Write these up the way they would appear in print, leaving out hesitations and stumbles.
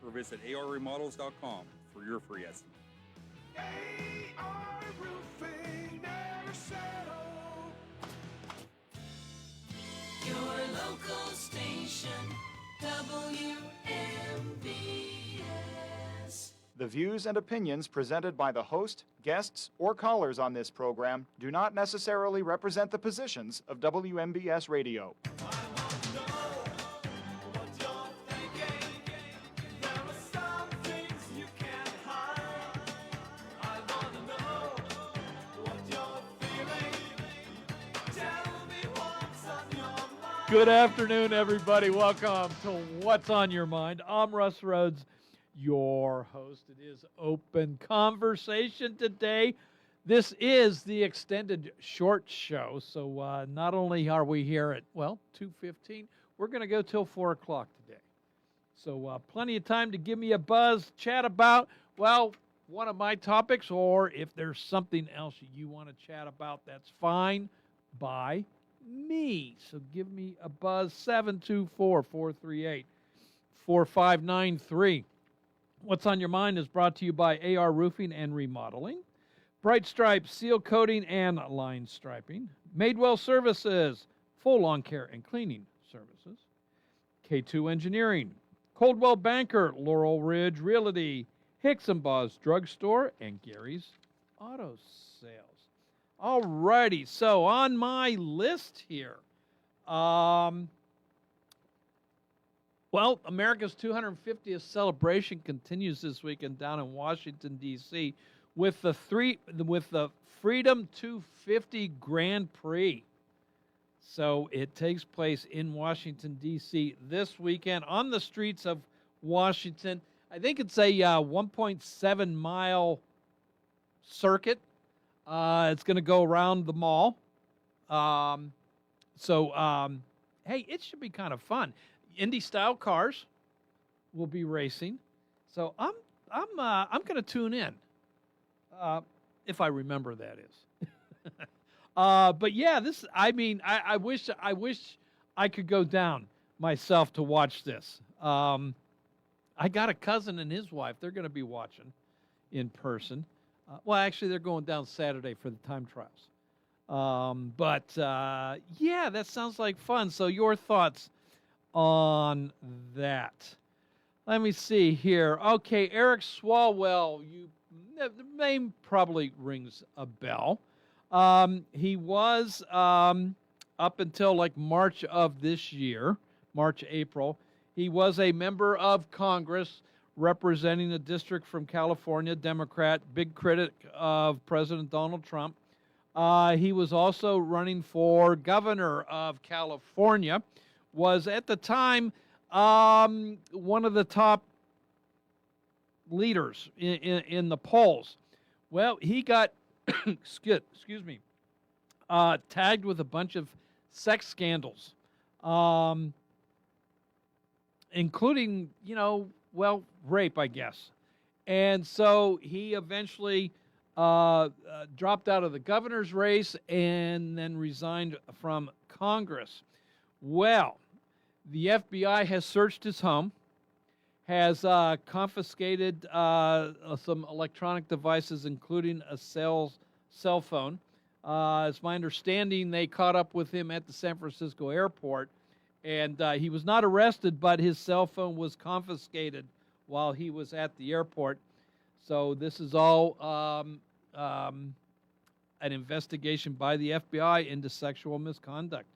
or visit arremodels.com for your free estimate. AR Roofing, never settle. Your local station, WMBS. The views and opinions presented by the host, guests, or callers on this program do not necessarily represent the positions of WMBS Radio. Good afternoon, everybody. Welcome to What's on Your Mind. I'm Russ Rhodes, your host. It is Open Conversation today. This is the extended short show, so not only are we here at, 2:15, we're going to go till 4 o'clock today. So plenty of time to give me a buzz, chat about, one of my topics, or if there's something else you want to chat about, that's fine by me. So give me a buzz, 724-438-4593. What's on Your Mind is brought to you by AR Roofing and Remodeling, Bright Stripes, Seal Coating and Line Striping, Madewell Services, full lawn care and cleaning services, K2 Engineering, Coldwell Banker, Laurel Ridge Realty, Hicks and Baugh's Drugstore, and Gary's Auto Sales. All righty, so on my list here, America's 250th celebration continues this weekend down in Washington, D.C. with the Freedom 250 Grand Prix. So it takes place in Washington, D.C. this weekend on the streets of Washington. I think it's a 1.7 mile circuit. It's going to go around the mall. Hey, it should be kind of fun. Indy style cars will be racing. So I'm going to tune in. If I remember, that is. But yeah, I wish I could go down myself to watch this. I got a cousin and his wife. They're going to be watching in person. Actually, they're going down Saturday for the time trials. Yeah, that sounds like fun. So your thoughts on that? Let me see here. Okay, Eric Swalwell, the name probably rings a bell. He was, up until like March of this year, March, April, he was a member of Congress representing a district from California, Democrat, big critic of President Donald Trump. He was also running for governor of California, was at the time one of the top leaders in the polls. Well, he got, excuse me, tagged with a bunch of sex scandals, including, rape, I guess. And so he eventually dropped out of the governor's race and then resigned from Congress. Well, the FBI has searched his home, has confiscated some electronic devices, including a cell phone. It's my understanding they caught up with him at the San Francisco airport, and he was not arrested, but his cell phone was confiscated while he was at the airport. So this is all an investigation by the FBI into sexual misconduct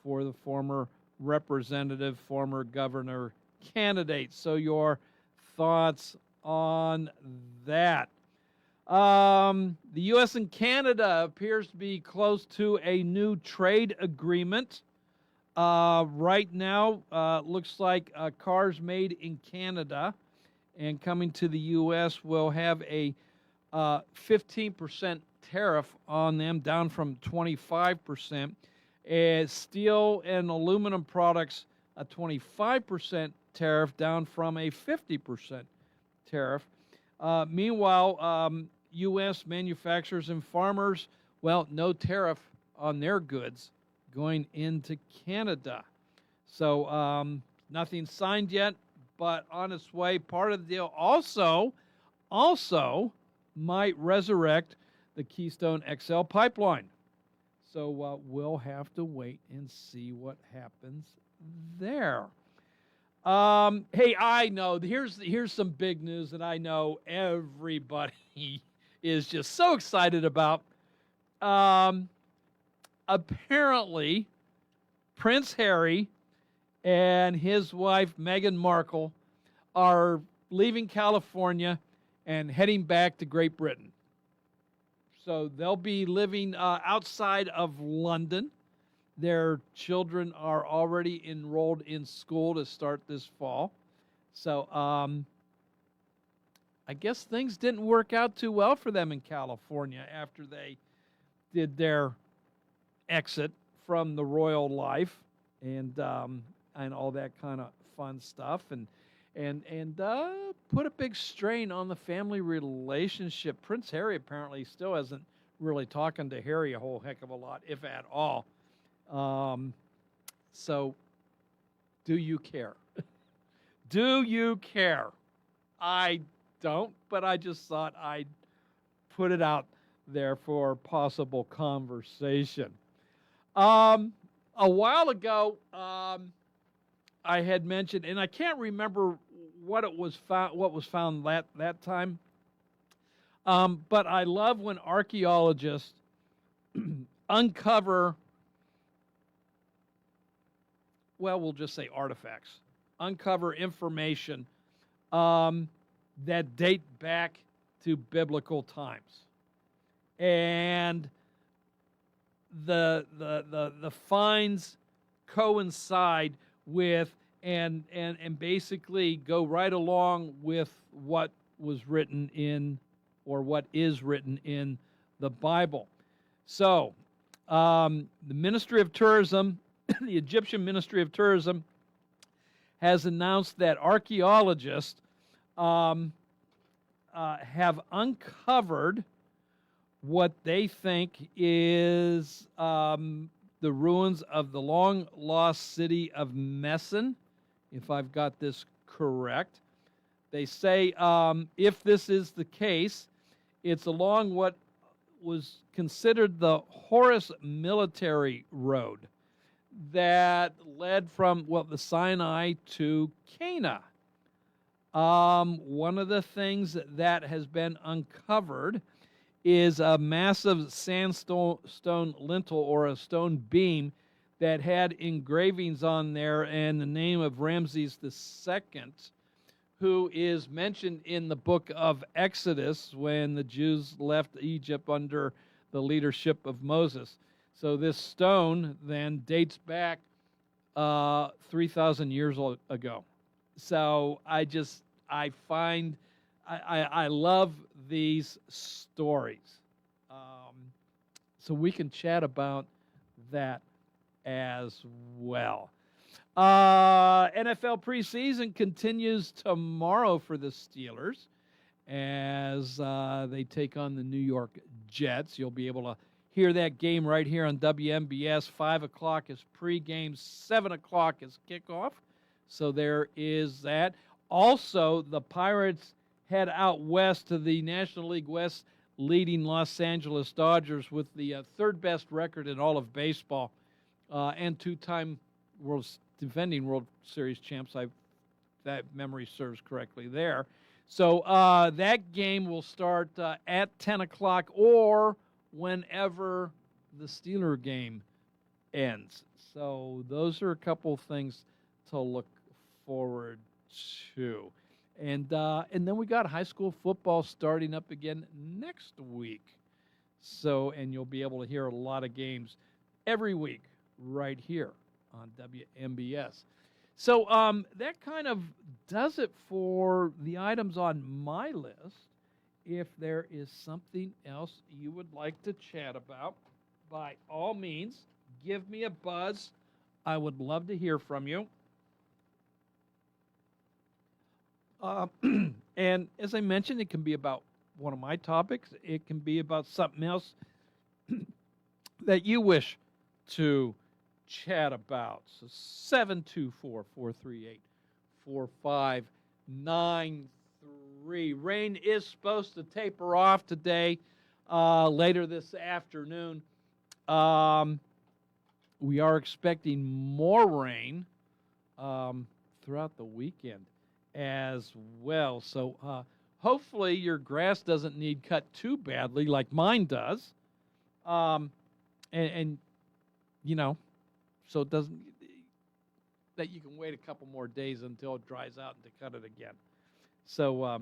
for the former representative, former governor candidate. So your thoughts on that? The U.S. and Canada appears to be close to a new trade agreement. Right now, looks like cars made in Canada and coming to the U.S. will have a 15% tariff on them, down from 25%. Steel and aluminum products, a 25% tariff, down from a 50% tariff. Meanwhile, U.S. manufacturers and farmers, no tariff on their goods going into Canada. So nothing signed yet, but on its way. Part of the deal also might resurrect the Keystone XL pipeline. So we'll have to wait and see what happens there. Hey, I know here's some big news that I know everybody is just so excited about. Apparently, Prince Harry and his wife Meghan Markle are leaving California and heading back to Great Britain. So they'll be living outside of London. Their children are already enrolled in school to start this fall. So I guess things didn't work out too well for them in California after they did their exit from the royal life and all that kind of fun stuff and put a big strain on the family relationship. Prince Harry apparently still hasn't really talking to Harry a whole heck of a lot, if at all. So, do you care? Do you care? I don't, but I just thought I'd put it out there for possible conversation. A while ago, I had mentioned, and I can't remember what was found that time. But I love when archaeologists uncover, well, we'll just say artifacts, uncover information that date back to biblical times, and the finds coincide with and basically go right along with what was written in or what is written in the Bible. So the Ministry of Tourism, the Egyptian Ministry of Tourism, has announced that archaeologists have uncovered what they think is the ruins of the long-lost city of Mesen, if I've got this correct. They say if this is the case, it's along what was considered the Horus Military Road that led from, well, the Sinai to Cana. One of the things that has been uncovered is a massive sandstone lintel or a stone beam that had engravings on there and the name of Ramses II, who is mentioned in the book of Exodus when the Jews left Egypt under the leadership of Moses. So this stone then dates back 3,000 years ago. So I love these stories. So we can chat about that as well. NFL preseason continues tomorrow for the Steelers as they take on the New York Jets. You'll be able to hear that game right here on WMBS. 5 o'clock is pregame, 7 o'clock is kickoff. So there is that. Also, the Pirates head out west to the National League West leading Los Angeles Dodgers with the third best record in all of baseball and two-time defending World Series champs. That memory serves correctly there. So that game will start at 10 o'clock or whenever the Steeler game ends. So those are a couple things to look forward to. And then we got high school football starting up again next week. So, and you'll be able to hear a lot of games every week right here on WMBS. So that kind of does it for the items on my list. If there is something else you would like to chat about, by all means, give me a buzz. I would love to hear from you. And as I mentioned, it can be about one of my topics. It can be about something else that you wish to chat about. So 724-438-45 9.3. Rain is supposed to taper off today, later this afternoon. We are expecting more rain throughout the weekend as well. So hopefully your grass doesn't need cut too badly like mine does. And you know, so it doesn't, that you can wait a couple more days until it dries out and to cut it again. So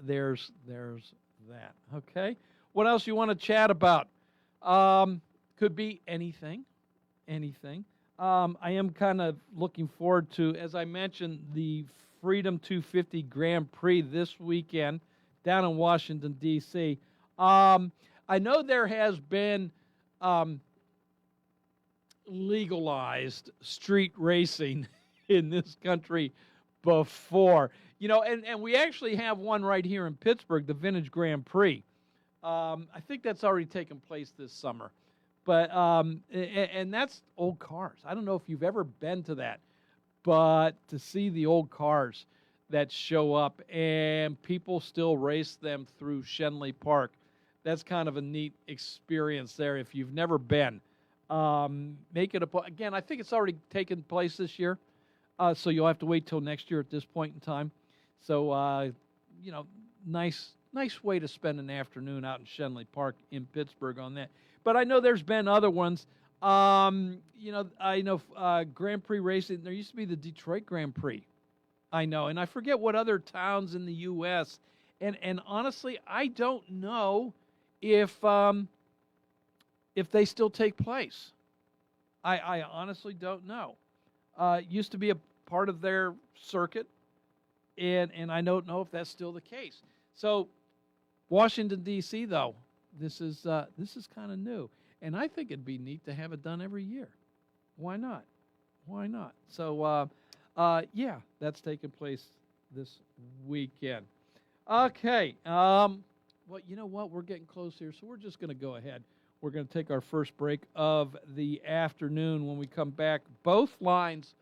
there's that. Okay. What else you want to chat about? Could be anything. I am kind of looking forward to, as I mentioned, the Freedom 250 Grand Prix this weekend down in Washington, D.C. I know there has been legalized street racing in this country before. You know, and we actually have one right here in Pittsburgh, the Vintage Grand Prix. I think that's already taken place this summer. But, and that's old cars. I don't know if you've ever been to that, but to see the old cars that show up and people still race them through Shenley Park, that's kind of a neat experience there if you've never been. Make it again, I think it's already taken place this year, so you'll have to wait till next year at this point in time. So, you know, nice way to spend an afternoon out in Shenley Park in Pittsburgh on that. But I know there's been other ones. You know, I know Grand Prix racing. There used to be the Detroit Grand Prix. I know, and I forget what other towns in the U.S. And honestly, I don't know if they still take place. I honestly don't know. It used to be a part of their circuit, and I don't know if that's still the case. So, Washington D.C. though, this is kind of new, and I think it'd be neat to have it done every year. Why not? So, yeah, that's taking place this weekend. Okay. Well, you know what? We're getting close here, so we're just going to go ahead. We're going to take our first break of the afternoon. When we come back, both lines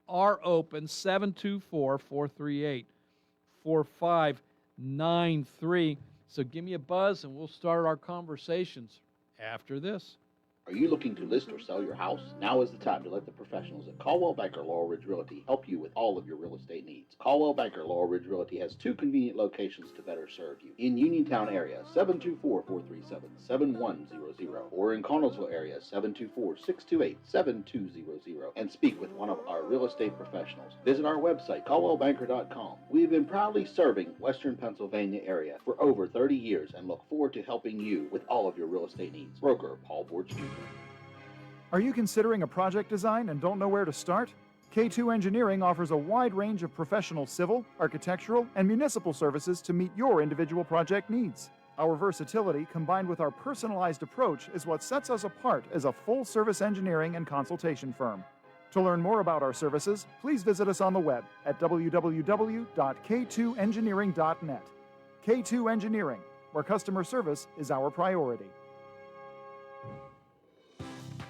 are open, 724-438-4593. So give me a buzz, and we'll start our conversations after this. Are you looking to list or sell your house? Now is the time to let the professionals at Caldwell Banker Laurel Ridge Realty help you with all of your real estate needs. Caldwell Banker Laurel Ridge Realty has two convenient locations to better serve you. In Uniontown area, 724-437-7100, or in Connellsville area, 724-628-7200, and speak with one of our real estate professionals. Visit our website, caldwellbanker.com. We have been proudly serving Western Pennsylvania area for over 30 years and look forward to helping you with all of your real estate needs. Broker Paul Borch Jr. Are you considering a project design and don't know where to start? K2 Engineering offers a wide range of professional civil, architectural, and municipal services to meet your individual project needs. Our versatility, combined with our personalized approach, is what sets us apart as a full-service engineering and consultation firm. To learn more about our services, please visit us on the web at www.k2engineering.net. K2 Engineering, where customer service is our priority.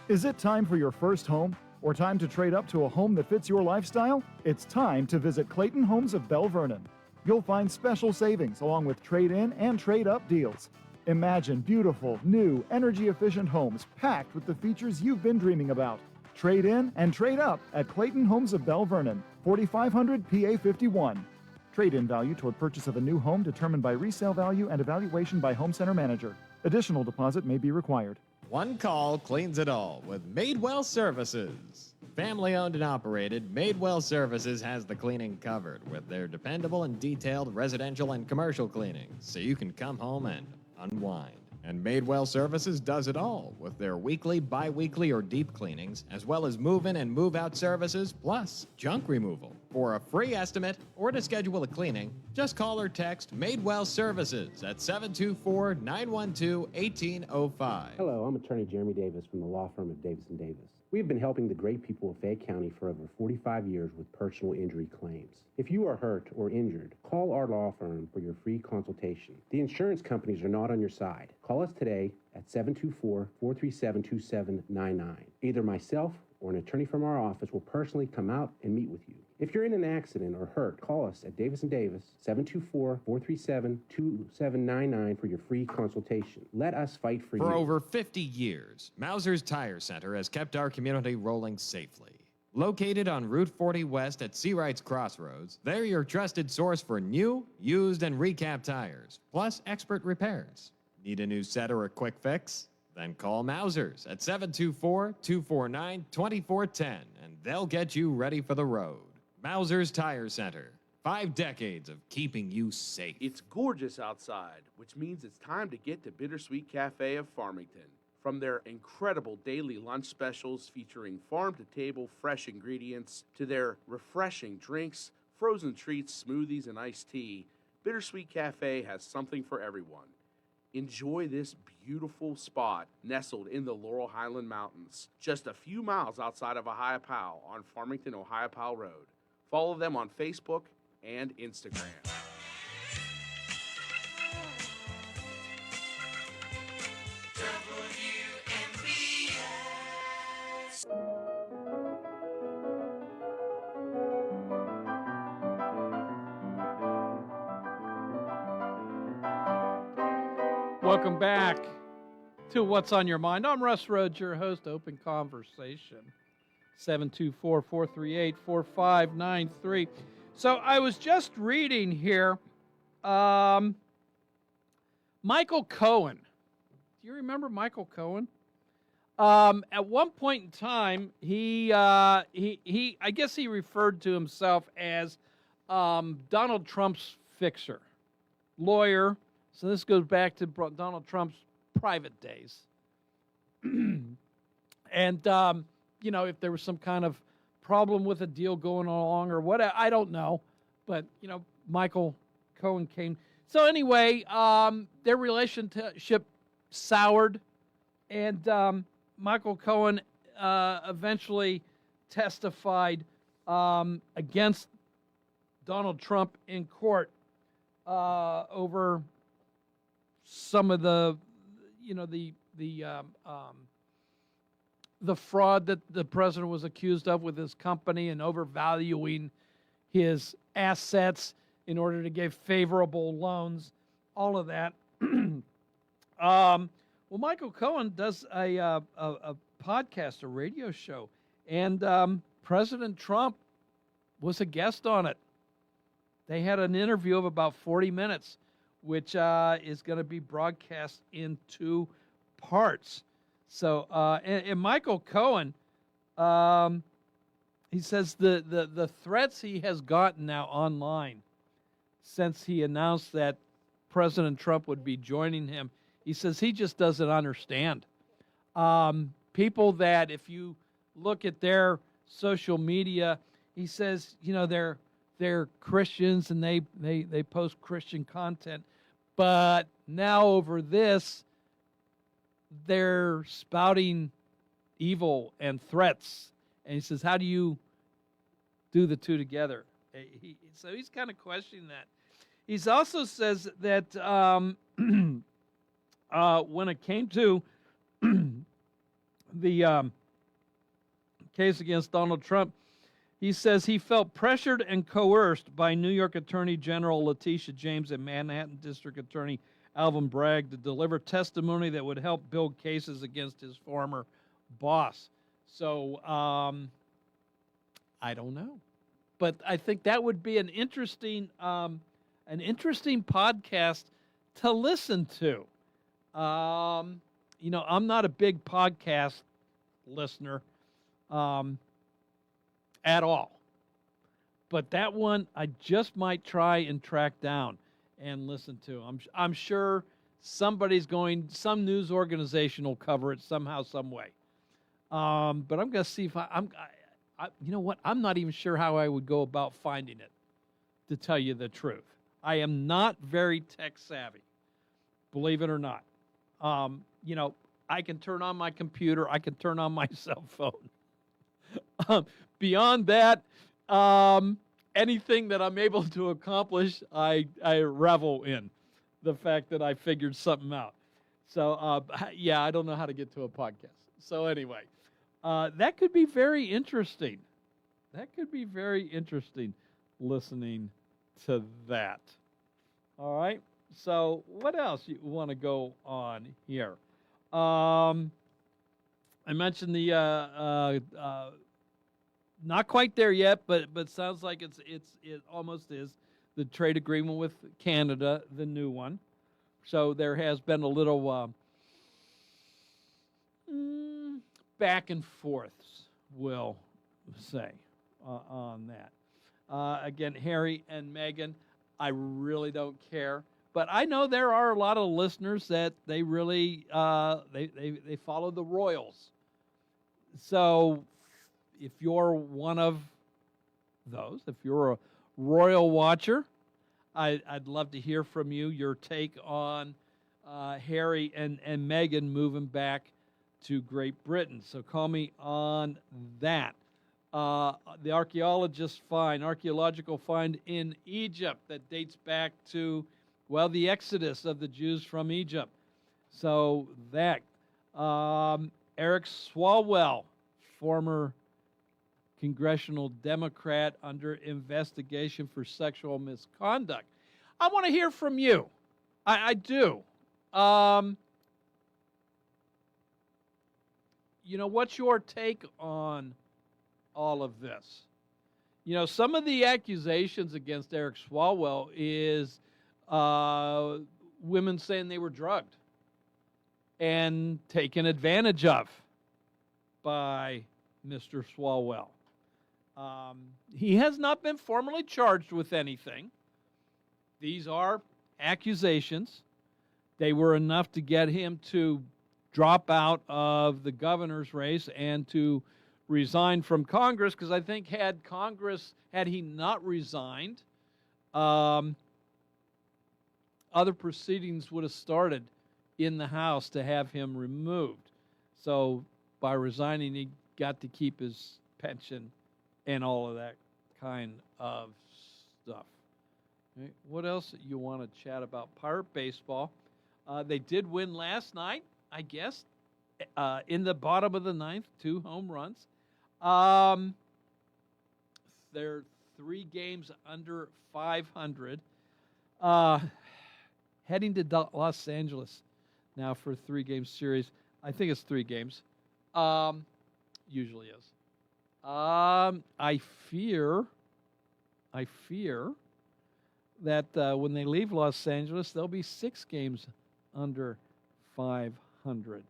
Is it time for your first home? Or time to trade up to a home that fits your lifestyle? It's time to visit Clayton Homes of Bell Vernon. You'll find special savings along with trade-in and trade-up deals. Imagine beautiful, new, energy-efficient homes packed with the features you've been dreaming about. Trade in and trade up at Clayton Homes of Bell Vernon, 4500 PA 51. Trade-in value toward purchase of a new home determined by resale value and evaluation by home center manager. Additional deposit may be required. One call cleans it all with Madewell Services. Family owned and operated, Madewell Services has the cleaning covered with their dependable and detailed residential and commercial cleanings, so you can come home and unwind. And Madewell Services does it all with their weekly, bi-weekly, or deep cleanings, as well as move-in and move-out services, plus junk removal. For a free estimate or to schedule a cleaning, just call or text Madewell Services at 724-912-1805. Hello, I'm attorney Jeremy Davis from the law firm of Davis & Davis. We've been helping the great people of Fayette County for over 45 years with personal injury claims. If you are hurt or injured, call our law firm for your free consultation. The insurance companies are not on your side. Call us today at 724-437-2799. Either myself or an attorney from our office will personally come out and meet with you. If you're in an accident or hurt, call us at Davis & Davis, 724-437-2799 for your free consultation. Let us fight for you. For over 50 years, Mauser's Tire Center has kept our community rolling safely. Located on Route 40 West at Seawright's Crossroads, they're your trusted source for new, used, and recap tires, plus expert repairs. Need a new set or a quick fix? Then call Mausers at 724-249-2410, and they'll get you ready for the road. Mauser's Tire Center. 5 decades of keeping you safe. It's gorgeous outside, which means it's time to get to Bittersweet Cafe of Farmington. From their incredible daily lunch specials featuring farm-to-table fresh ingredients to their refreshing drinks, frozen treats, smoothies, and iced tea, Bittersweet Cafe has something for everyone. Enjoy this beautiful spot nestled in the Laurel Highland Mountains, just a few miles outside of Ohiopyle on Farmington, Ohiopyle Road. Follow them on Facebook and Instagram. Welcome back to What's on Your Mind. I'm Russ Rhodes, your host, Open Conversation, 724-438-4593. So I was just reading here, Michael Cohen. Do you remember Michael Cohen? At one point in time, he I guess he referred to himself as Donald Trump's fixer, lawyer. So this goes back to Donald Trump's private days. And, you know, if there was some kind of problem with a deal going along or what, I don't know. But, you know, Michael Cohen came. So anyway, their relationship soured. And Michael Cohen eventually testified against Donald Trump in court over some of the, you know, the fraud that the president was accused of with his company and overvaluing his assets in order to give favorable loans, all of that. Well, Michael Cohen does a podcast, a radio show, and President Trump was a guest on it. They had an interview of about 40 minutes, which is going to be broadcast in 2 parts. So, and Michael Cohen, he says the threats he has gotten now online since he announced that President Trump would be joining him, he says he just doesn't understand. People that, if you look at their social media, he says, you know, they're Christians and they post Christian content. But now over this, they're spouting evil and threats. And he says, how do you do the two together? So he's kind of questioning that. He also says that when it came to the case against Donald Trump, he says he felt pressured and coerced by New York Attorney General Letitia James and Manhattan District Attorney Alvin Bragg to deliver testimony that would help build cases against his former boss. So I don't know, but I think that would be an interesting podcast to listen to. You know, I'm not a big podcast listener. At all. But that one I just might try and track down and listen to. I'm sure some news organization will cover it somehow, some way. But I'm going to see if I you know what? I'm not even sure how I would go about finding it, to tell you the truth. I am not very tech savvy, believe it or not. You know, I can turn on my computer. I can turn on my cell phone. Beyond that, anything that I'm able to accomplish, I revel in the fact that I figured something out. So, yeah, I don't know how to get to a podcast. So anyway, that could be very interesting. That could be very interesting listening to that. All right. So what else you want to go on here? I mentioned the not quite there yet, but sounds like it almost is the trade agreement with Canada, the new one. So there has been a little back and forths, we'll say, on that. Again, Harry and Meghan, I really don't care. But I know there are a lot of listeners that they really they follow the royals. So if you're one of those, if you're a royal watcher, I'd love to hear from you, your take on Harry and Meghan moving back to Great Britain. So call me on that. The archaeological find in Egypt that dates back to, well, the exodus of the Jews from Egypt. So that, Eric Swalwell, former congressional Democrat under investigation for sexual misconduct. I want to hear from you. I do. What's your take on all of this? Some of the accusations against Eric Swalwell is women saying they were drugged and taken advantage of by Mr. Swalwell. He has not been formally charged with anything. These are accusations. They were enough to get him to drop out of the governor's race and to resign from Congress, because I think had he not resigned, other proceedings would have started in the House to have him removed. So by resigning, he got to keep his pension and all of that kind of stuff. Okay. What else you want to chat about? Pirate baseball. They did win last night, I guess, in the bottom of the ninth, 2 home runs. They're 3 games under 500. Heading to Los Angeles now for a 3-game series. I think it's 3 games. Usually is. I fear that when they leave Los Angeles, there'll be 6 games under 500.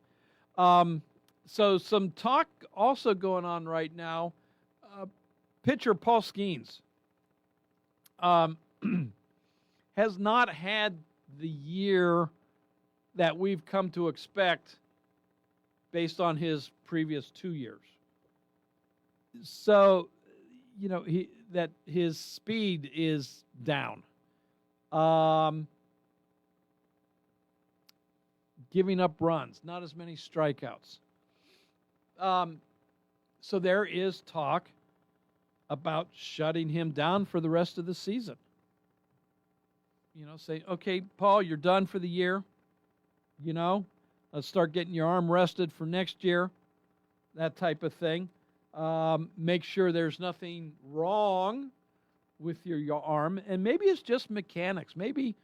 So some talk also going on right now. Pitcher Paul Skeens has not had the year that we've come to expect based on his previous 2 years. So, that his speed is down. Giving up runs, not as many strikeouts. So there is talk about shutting him down for the rest of the season. Say, okay, Paul, you're done for the year. Let's start getting your arm rested for next year. That type of thing. Make sure there's nothing wrong with your arm. And maybe it's just mechanics. Maybe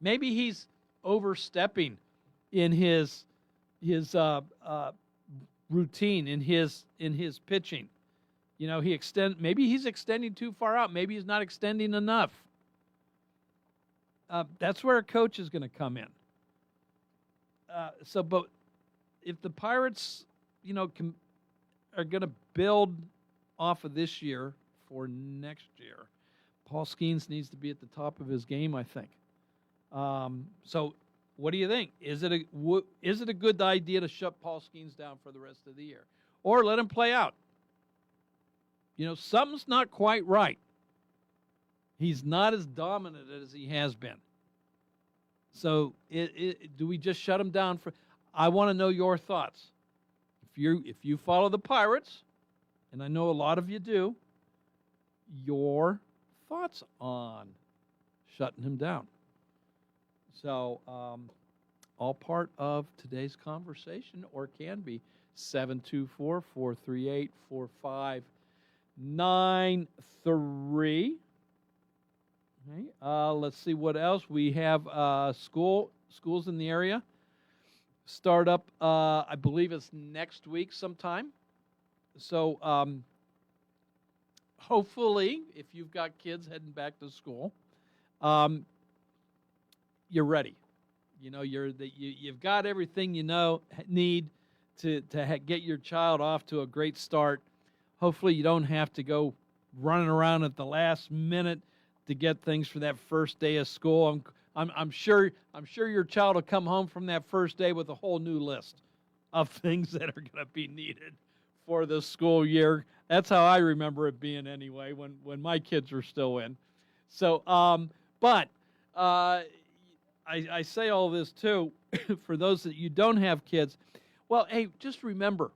he's overstepping in his routine, in his pitching. Maybe he's extending too far out. Maybe he's not extending enough. That's where a coach is going to come in. But if the Pirates, are going to build off of this year for next year, Paul Skeens needs to be at the top of his game, I think. So what do you think? Is it a good idea to shut Paul Skeens down for the rest of the year, or let him play out? Something's not quite right. He's not as dominant as he has been. So do we just shut him down for? I want to know your thoughts. If you follow the Pirates, and I know a lot of you do, your thoughts on shutting him down. So all part of today's conversation, or can be. 724-438-4593. Okay, let's see what else. We have schools in the area. Start up, I believe it's next week sometime. So hopefully, if you've got kids heading back to school, you're ready. You know, you've got everything need to get your child off to a great start. Hopefully, you don't have to go running around at the last minute to get things for that first day of school. I'm sure your child will come home from that first day with a whole new list of things that are going to be needed for the school year. That's how I remember it being anyway when my kids were still in. So, but I say all this too for those that you don't have kids. Well, hey, just remember,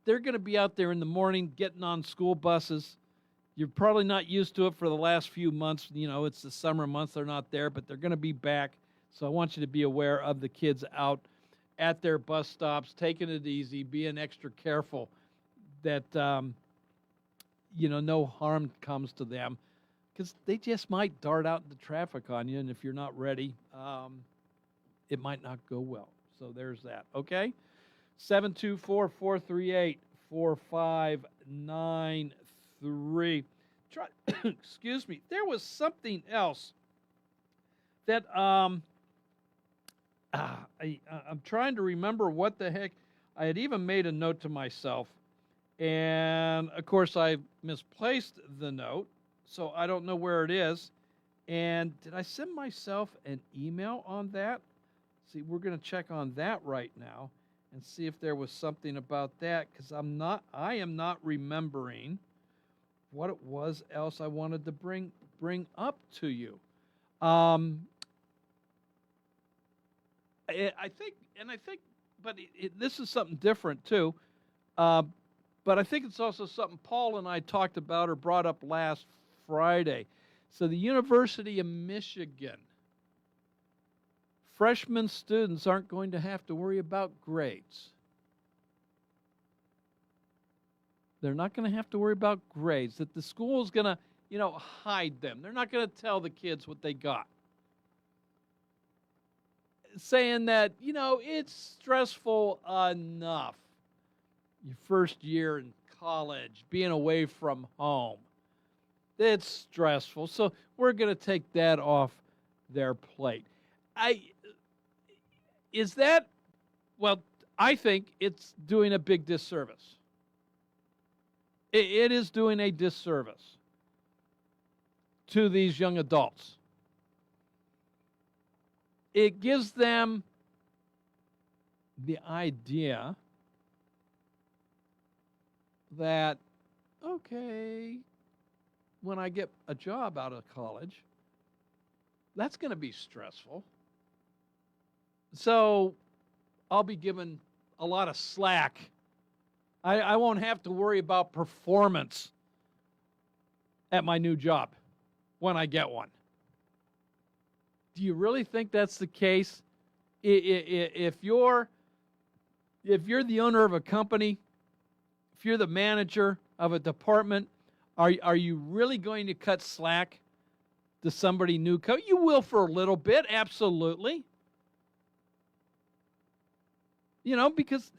they're going to be out there in the morning getting on school buses. You're probably not used to it for the last few months. You know, it's the summer months. They're not there, but they're going to be back. So I want you to be aware of the kids out at their bus stops, taking it easy, being extra careful that, no harm comes to them, because they just might dart out into traffic on you. And if you're not ready, it might not go well. So there's that. Okay. 724-438-4593. Excuse me. There was something else that I'm trying to remember what the heck. I had even made a note to myself, and of course I misplaced the note, so I don't know where it is. And did I send myself an email on that? See, we're going to check on that right now and see if there was something about that, because I am not remembering what it was else I wanted to bring up to you. I think, but this is something different too. But I think it's also something Paul and I talked about or brought up last Friday. So the University of Michigan, freshman students aren't going to have to worry about grades. They're not going to have to worry about grades, that the school is going to, hide them. They're not going to tell the kids what they got. Saying that, it's stressful enough. Your first year in college, being away from home. It's stressful. So we're going to take that off their plate. I think it's doing a big disservice. It is doing a disservice to these young adults. It gives them the idea that, okay, when I get a job out of college, that's going to be stressful. So I'll be given a lot of slack. I won't have to worry about performance at my new job when I get one. Do you really think that's the case? If you're the owner of a company, if you're the manager of a department, are you really going to cut slack to somebody new? You will for a little bit, absolutely. Because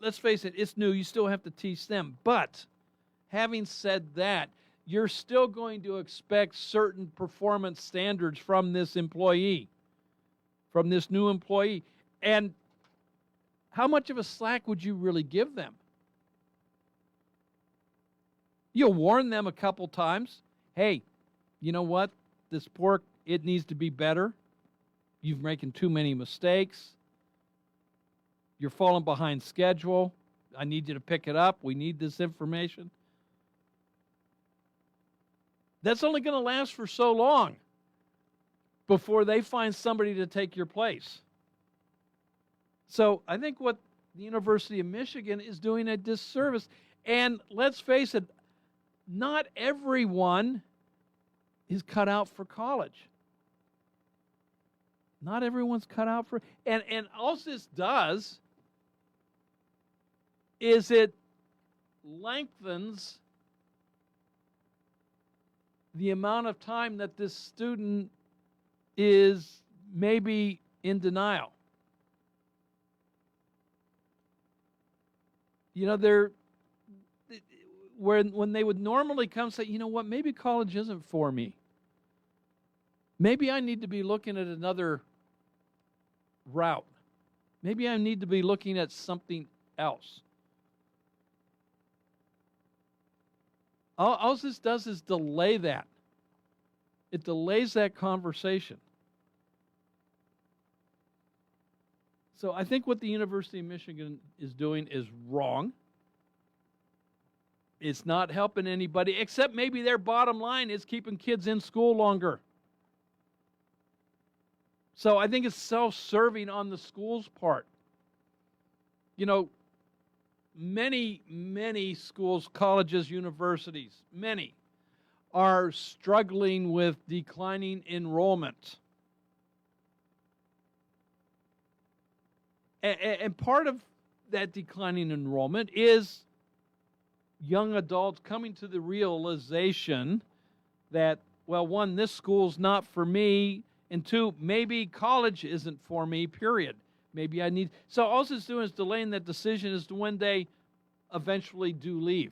let's face it, it's new. You still have to teach them. But having said that, you're still going to expect certain performance standards from this employee, from this new employee. And how much of a slack would you really give them? You'll warn them a couple times. Hey, you know what? This pork, it needs to be better. You're making too many mistakes. You're falling behind schedule. I need you to pick it up. We need this information. That's only going to last for so long before they find somebody to take your place. So I think what the University of Michigan is doing a disservice. And let's face it, not everyone is cut out for college. Not everyone's cut out for... And all this does is it lengthens the amount of time that this student is maybe in denial. You know, they're when they would normally come say, you know what, maybe college isn't for me. Maybe I need to be looking at another route. Maybe I need to be looking at something else. All this does is delay that. It delays that conversation. So I think what the University of Michigan is doing is wrong. It's not helping anybody, except maybe their bottom line is keeping kids in school longer. So I think it's self-serving on the school's part. You know, many schools, colleges, universities, many are struggling with declining enrollment. And part of that declining enrollment is young adults coming to the realization that, well, one, this school's not for me, and two, maybe college isn't for me, period. Maybe I need... So all it's doing is delaying that decision as to when they eventually do leave.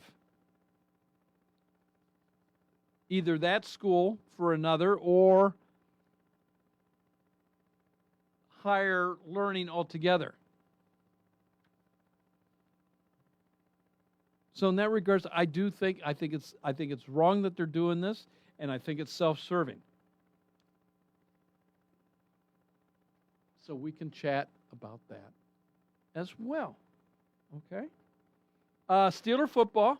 Either that school for another or higher learning altogether. So in that regards, I think it's wrong that they're doing this, and I think it's self-serving. So we can chat about that as well. Okay. Steeler football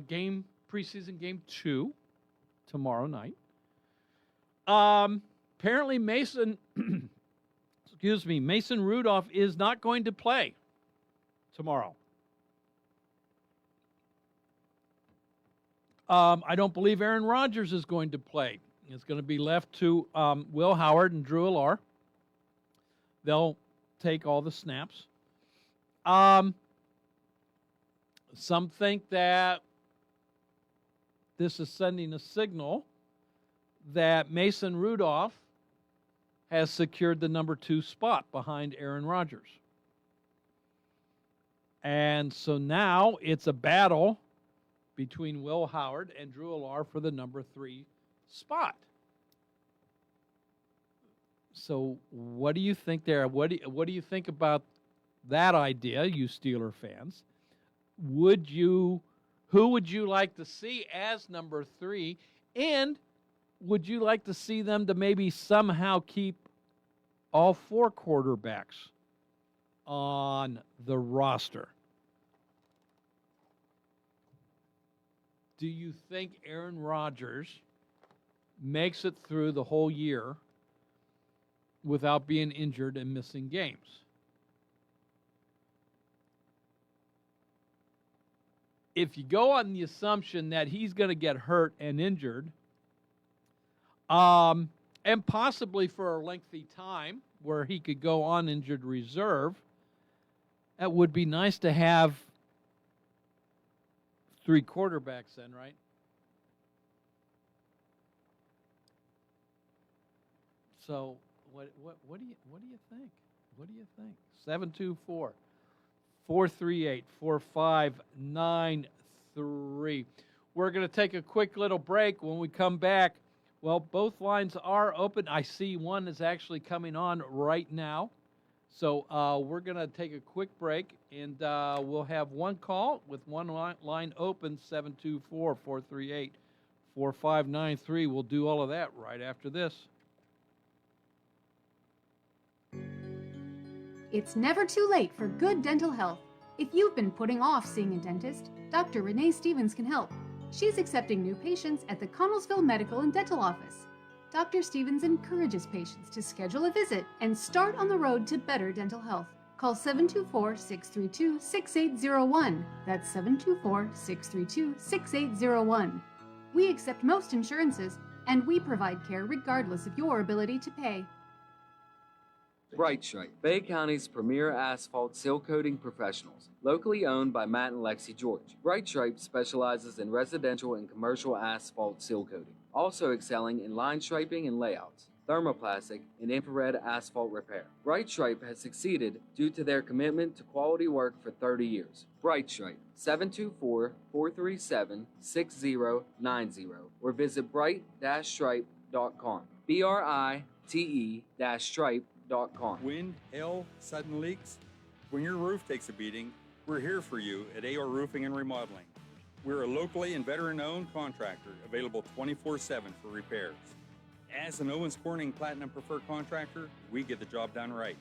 game, preseason game 2 tomorrow night. Apparently Mason Rudolph is not going to play tomorrow. I don't believe Aaron Rodgers is going to play. It's going to be left to Will Howard and Drew Allar. They'll take all the snaps. Some think that this is sending a signal that Mason Rudolph has secured the number 2 spot behind Aaron Rodgers. And so now it's a battle between Will Howard and Drew Allar for the number 3 spot. So what do you think there? What do you think about that idea, you Steeler fans? Who would you like to see as number 3? And would you like to see them to maybe somehow keep all 4 quarterbacks on the roster? Do you think Aaron Rodgers makes it through the whole year without being injured and missing games? If you go on the assumption that he's going to get hurt and injured, and possibly for a lengthy time where he could go on injured reserve, that would be nice to have 3 quarterbacks then, right? So what do you think? What do you think? 724-438-4593. We're going to take a quick little break. When we come back, well, both lines are open. I see one is actually coming on right now. So we're going to take a quick break, and we'll have one call with one line open, 724-438-4593. We'll do all of that right after this. It's never too late for good dental health. If you've been putting off seeing a dentist, Dr. Renee Stevens can help. She's accepting new patients at the Connellsville Medical and Dental Office. Dr. Stevens encourages patients to schedule a visit and start on the road to better dental health. Call 724-632-6801. That's 724-632-6801. We accept most insurances, and we provide care regardless of your ability to pay. Bright Stripe, Bay County's premier asphalt seal coating professionals. Locally owned by Matt and Lexi George. Bright Stripe specializes in residential and commercial asphalt seal coating, also excelling in line striping and layouts, thermoplastic, and infrared asphalt repair. Bright Stripe has succeeded due to their commitment to quality work for 30 years. Bright Stripe, 724-437-6090, or visit bright-stripe.com. BRITE-stripe.com. Wind, hail, sudden leaks. When your roof takes a beating, we're here for you at AR Roofing and Remodeling. We're a locally and veteran-owned contractor available 24/7 for repairs. As an Owens Corning Platinum Preferred Contractor, we get the job done right.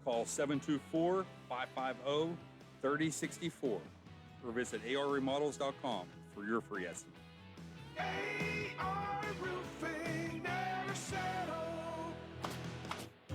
Call 724-550-3064 or visit arremodels.com for your free estimate. AR Roofing, never settle.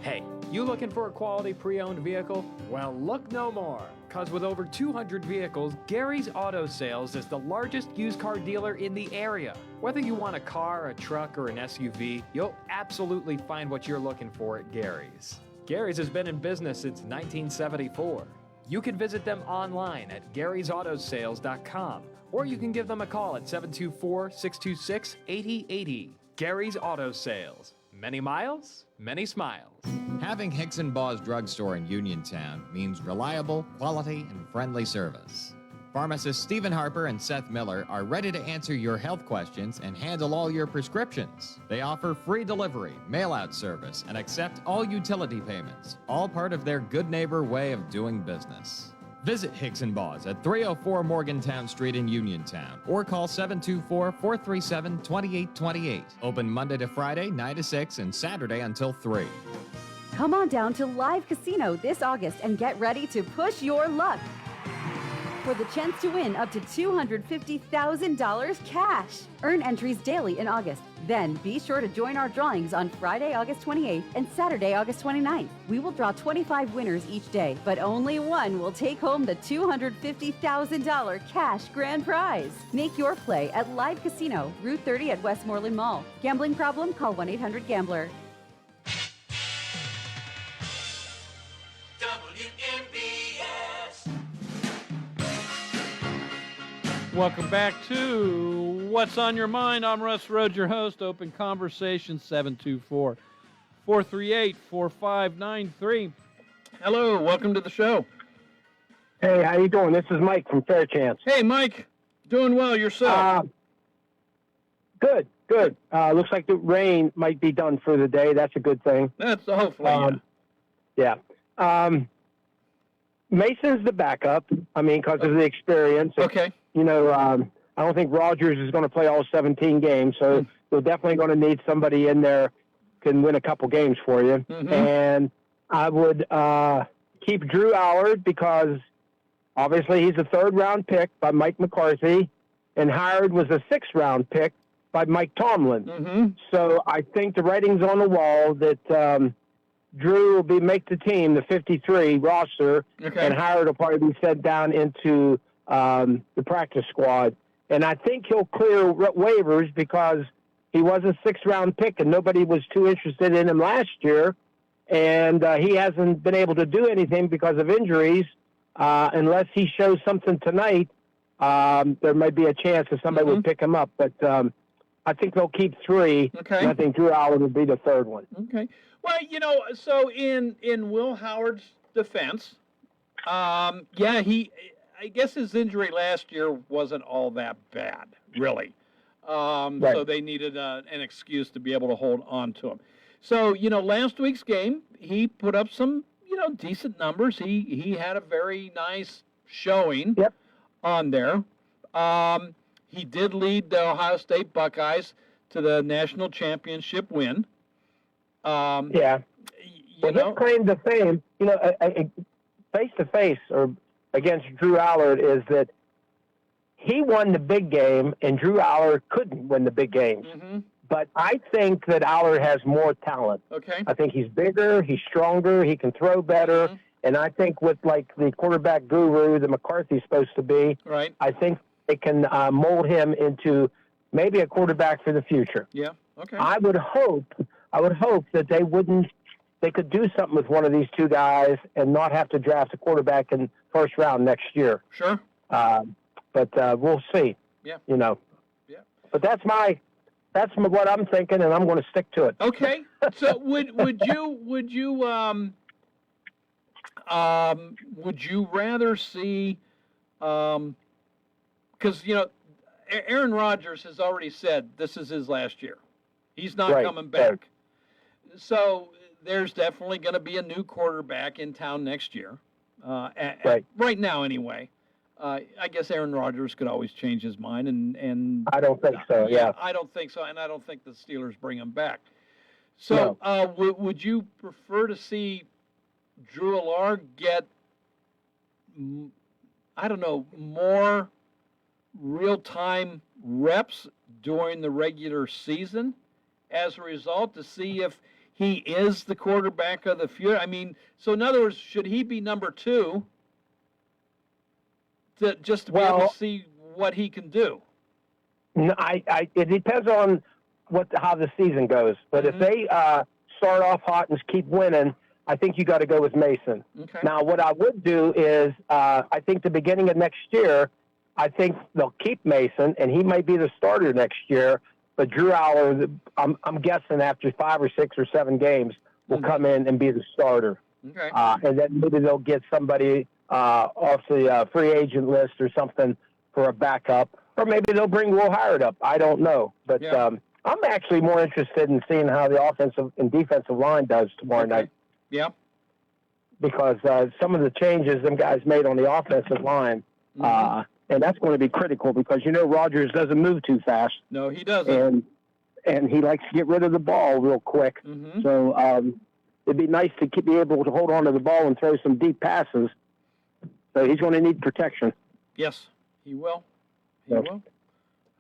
Hey, you looking for a quality pre-owned vehicle? Well, look no more, because with over 200 vehicles, Gary's Auto Sales is the largest used car dealer in the area. Whether you want a car, a truck, or an SUV, you'll absolutely find what you're looking for at Gary's. Gary's has been in business since 1974. You can visit them online at garysautosales.com, or you can give them a call at 724-626-8080. Gary's Auto Sales. Many miles, many smiles. Having Hicks & Baugh's drugstore in Uniontown means reliable, quality, and friendly service. Pharmacists Stephen Harper and Seth Miller are ready to answer your health questions and handle all your prescriptions. They offer free delivery, mail-out service, and accept all utility payments, all part of their good neighbor way of doing business. Visit Hicks & Baugh's at 304 Morgantown Street in Uniontown or call 724-437-2828. Open Monday to Friday, 9 to 6 and Saturday until 3. Come on down to Live Casino this August and get ready to push your luck for the chance to win up to $250,000 cash. Earn entries daily in August. Then be sure to join our drawings on Friday, August 28th and Saturday, August 29th. We will draw 25 winners each day, but only one will take home the $250,000 cash grand prize. Make your play at Live Casino, Route 30 at Westmoreland Mall. Gambling problem? Call 1-800-GAMBLER. Welcome back to What's on Your Mind. I'm Russ Rhodes, your host. Open conversation 724-438-4593. Hello, welcome to the show. Hey, how you doing? This is Mike from Fairchance. Hey, Mike. Doing well yourself. Good. Looks like the rain might be done for the day. That's a good thing. That's hopefully, yeah. Mason's the backup. I mean, because of the experience. Okay. You know, I don't think Rogers is going to play all 17 games, so they're definitely going to need somebody in there who can win a couple games for you. Mm-hmm. And I would keep Drew Allard because obviously he's a third-round pick by Mike McCarthy, and Howard was a sixth-round pick by Mike Tomlin. Mm-hmm. So I think the writing's on the wall that Drew will make the team, the 53 roster, and Howard will probably be sent down into the practice squad. And I think he'll clear waivers because he was a sixth-round pick and nobody was too interested in him last year. And he hasn't been able to do anything because of injuries. Unless he shows something tonight, there might be a chance that somebody would pick him up. But I think they'll keep three. Okay. And I think Drew Allard will be the third one. Okay. Well, you know, so in Will Howard's defense, I guess his injury last year wasn't all that bad, really. Right. So they needed an excuse to be able to hold on to him. So, you know, last week's game, he put up some, decent numbers. He had a very nice showing on there. He did lead the Ohio State Buckeyes to the national championship win. Well, his claim to fame, face-to-face or against Drew Allard is that he won the big game and Drew Allard couldn't win the big games. Mm-hmm. But I think that Allard has more talent. Okay. I think he's bigger, he's stronger, he can throw better. Mm-hmm. And I think with like the quarterback guru that McCarthy's supposed to be, right. I think they can mold him into maybe a quarterback for the future. Yeah. Okay. I would hope that they wouldn't they could do something with one of these two guys and not have to draft a quarterback in first round next year. Sure. But we'll see. Yeah. You know. Yeah. But that's what I'm thinking, and I'm going to stick to it. Okay. So would you rather see, because Aaron Rodgers has already said this is his last year. He's not coming back. Right. So there's definitely going to be a new quarterback in town next year. Right now, anyway. I guess Aaron Rodgers could always change his mind, and I don't think so. Yeah. I don't think so, and I don't think the Steelers bring him back. So, would you prefer to see Drew Allard get, I don't know, more real-time reps during the regular season as a result to see if he is the quarterback of the future? I mean, so in other words, should he be number 2 just to be able to see what he can do? No, it depends on how the season goes. But if they start off hot and keep winning, I think you got to go with Mason. Okay. Now, what I would do is, I think the beginning of next year, I think they'll keep Mason, and he might be the starter next year. But Drew Aller, I'm guessing after 5 or 6 or 7 games, will come in and be the starter. Okay. And then maybe they'll get somebody off the free agent list or something for a backup. Or maybe they'll bring Will Howard up. I don't know. But I'm actually more interested in seeing how the offensive and defensive line does tomorrow night. Yeah. Because some of the changes them guys made on the offensive line, and that's going to be critical because, Rodgers doesn't move too fast. No, he doesn't. And he likes to get rid of the ball real quick. So it'd be nice to be able to hold on to the ball and throw some deep passes. So he's going to need protection. Yes, he will. He will.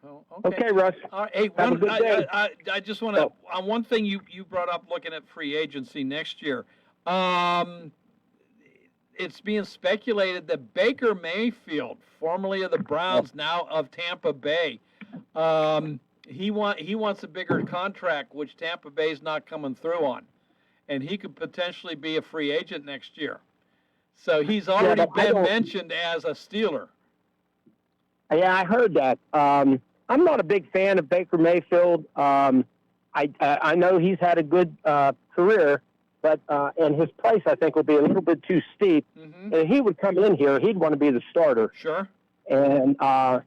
Oh, okay, Russ. All right. Hey, Have a good day. I just want to on one thing you brought up looking at free agency next year. It's being speculated that Baker Mayfield, formerly of the Browns, now of Tampa Bay, he wants a bigger contract, which Tampa Bay's not coming through on, and he could potentially be a free agent next year. So he's already been mentioned as a Steeler. Yeah, I heard that. I'm not a big fan of Baker Mayfield. I know he's had a good career, but and his price I think will be a little bit too steep. And if he would come in here, he'd want to be the starter. Sure. And I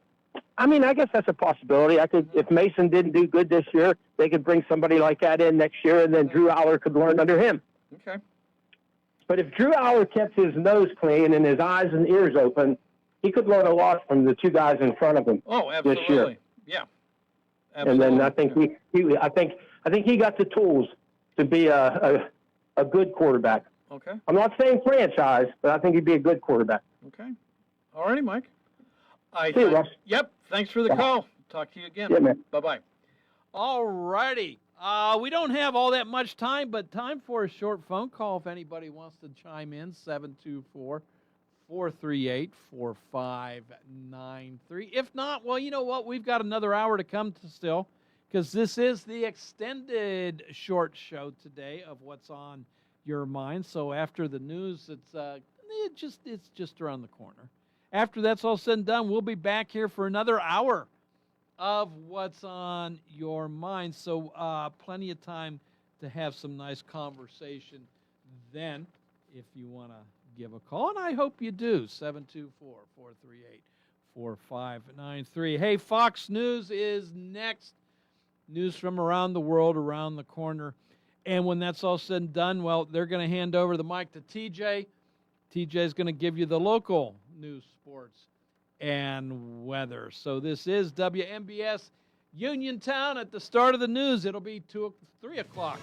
mean, I guess that's a possibility. If Mason didn't do good this year, they could bring somebody like that in next year, and then Drew Aller could learn under him. Okay. But if Drew Aller kept his nose clean and his eyes and ears open, he could learn a lot from the two guys in front of him. Oh, this year. absolutely. Yeah. Absolutely. And then I think he got the tools to be a good quarterback. Okay. I'm not saying franchise, but I think he'd be a good quarterback. Okay. All righty, Mike. See you, Russ. Yep. Thanks for the call. Talk to you again. Yeah, man. Bye-bye. All righty. We don't have all that much time, but time for a short phone call if anybody wants to chime in, 724-438-4593. If not, well, you know what? We've got another hour to come to still, because this is the extended short show today of what's on your mind. So after the news, it's just around the corner. After that's all said and done, we'll be back here for another hour of what's on your mind. So plenty of time to have some nice conversation then if you want to give a call. And I hope you do. 724-438-4593. Hey, Fox News is next. News from around the world, around the corner. And when that's all said and done, well, they're going to hand over the mic to TJ. TJ is going to give you the local news, sports, and weather. So this is WMBS Uniontown at the start of the news. It'll be 3 o'clock.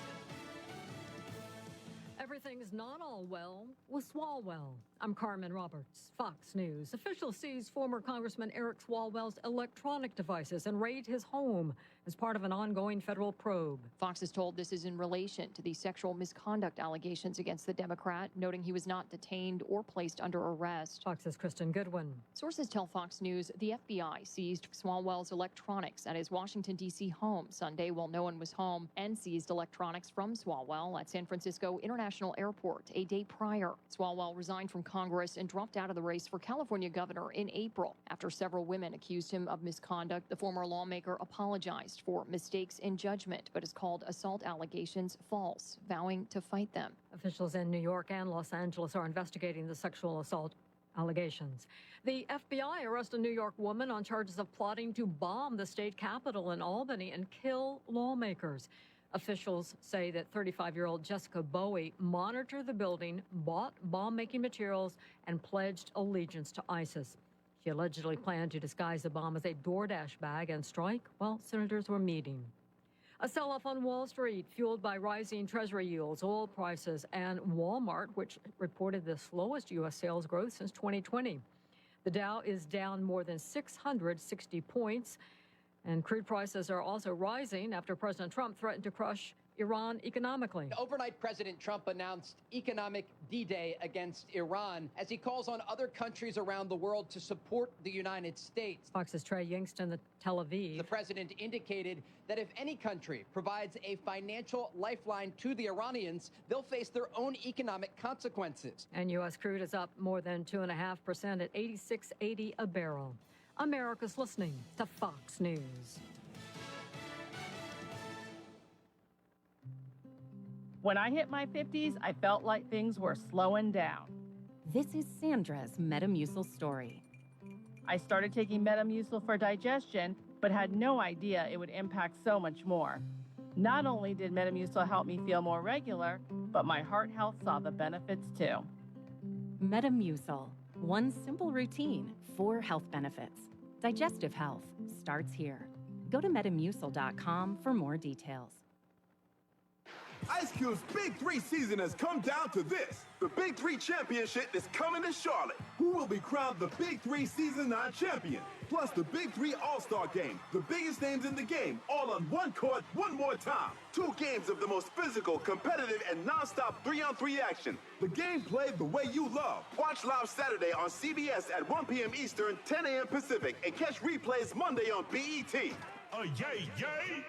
Everything's not all well with Swalwell. I'm Carmen Roberts, Fox News. Officials seize former Congressman Eric Swalwell's electronic devices and raid his home as part of an ongoing federal probe. Fox is told this is in relation to the sexual misconduct allegations against the Democrat, noting he was not detained or placed under arrest. Fox's Kristen Goodwin. Sources tell Fox News the FBI seized Swalwell's electronics at his Washington, D.C. home Sunday while no one was home, and seized electronics from Swalwell at San Francisco International Airport a day prior. Swalwell resigned from Congress and dropped out of the race for California governor in April. After several women accused him of misconduct, the former lawmaker apologized for mistakes in judgment, but has called assault allegations false, vowing to fight them. Officials in New York and Los Angeles are investigating the sexual assault allegations. The FBI arrested a New York woman on charges of plotting to bomb the state capitol in Albany and kill lawmakers. Officials say that 35-year-old Jessica Bowie monitored the building, bought bomb-making materials, and pledged allegiance to ISIS. She allegedly planned to disguise the bomb as a DoorDash bag and strike while senators were meeting. A sell-off on Wall Street, fueled by rising Treasury yields, oil prices, and Walmart, which reported the slowest U.S. sales growth since 2020. The Dow is down more than 660 points. And crude prices are also rising after President Trump threatened to crush Iran economically. Overnight, President Trump announced economic D-Day against Iran as he calls on other countries around the world to support the United States. Fox's Trey Yingsten, Tel Aviv. The president indicated that if any country provides a financial lifeline to the Iranians, they'll face their own economic consequences. And U.S. crude is up more than 2.5% at $86.80 a barrel. America's listening to Fox News. When I hit my 50s, I felt like things were slowing down. This is Sandra's Metamucil story. I started taking Metamucil for digestion, but had no idea it would impact so much more. Not only did Metamucil help me feel more regular, but my heart health saw the benefits too. Metamucil, one simple routine, 4 health benefits. Digestive health starts here. Go to metamucil.com for more details. Ice Cube's Big 3 season has come down to this. The Big 3 Championship is coming to Charlotte. Who will be crowned the Big 3 Season 9 champion? Plus the Big 3 All-Star Game. The biggest names in the game, all on one court, one more time. 2 games of the most physical, competitive, and non-stop 3-on-3 action. The game played the way you love. Watch live Saturday on CBS at 1 p.m. Eastern, 10 a.m. Pacific, and catch replays Monday on BET. Yay, yay!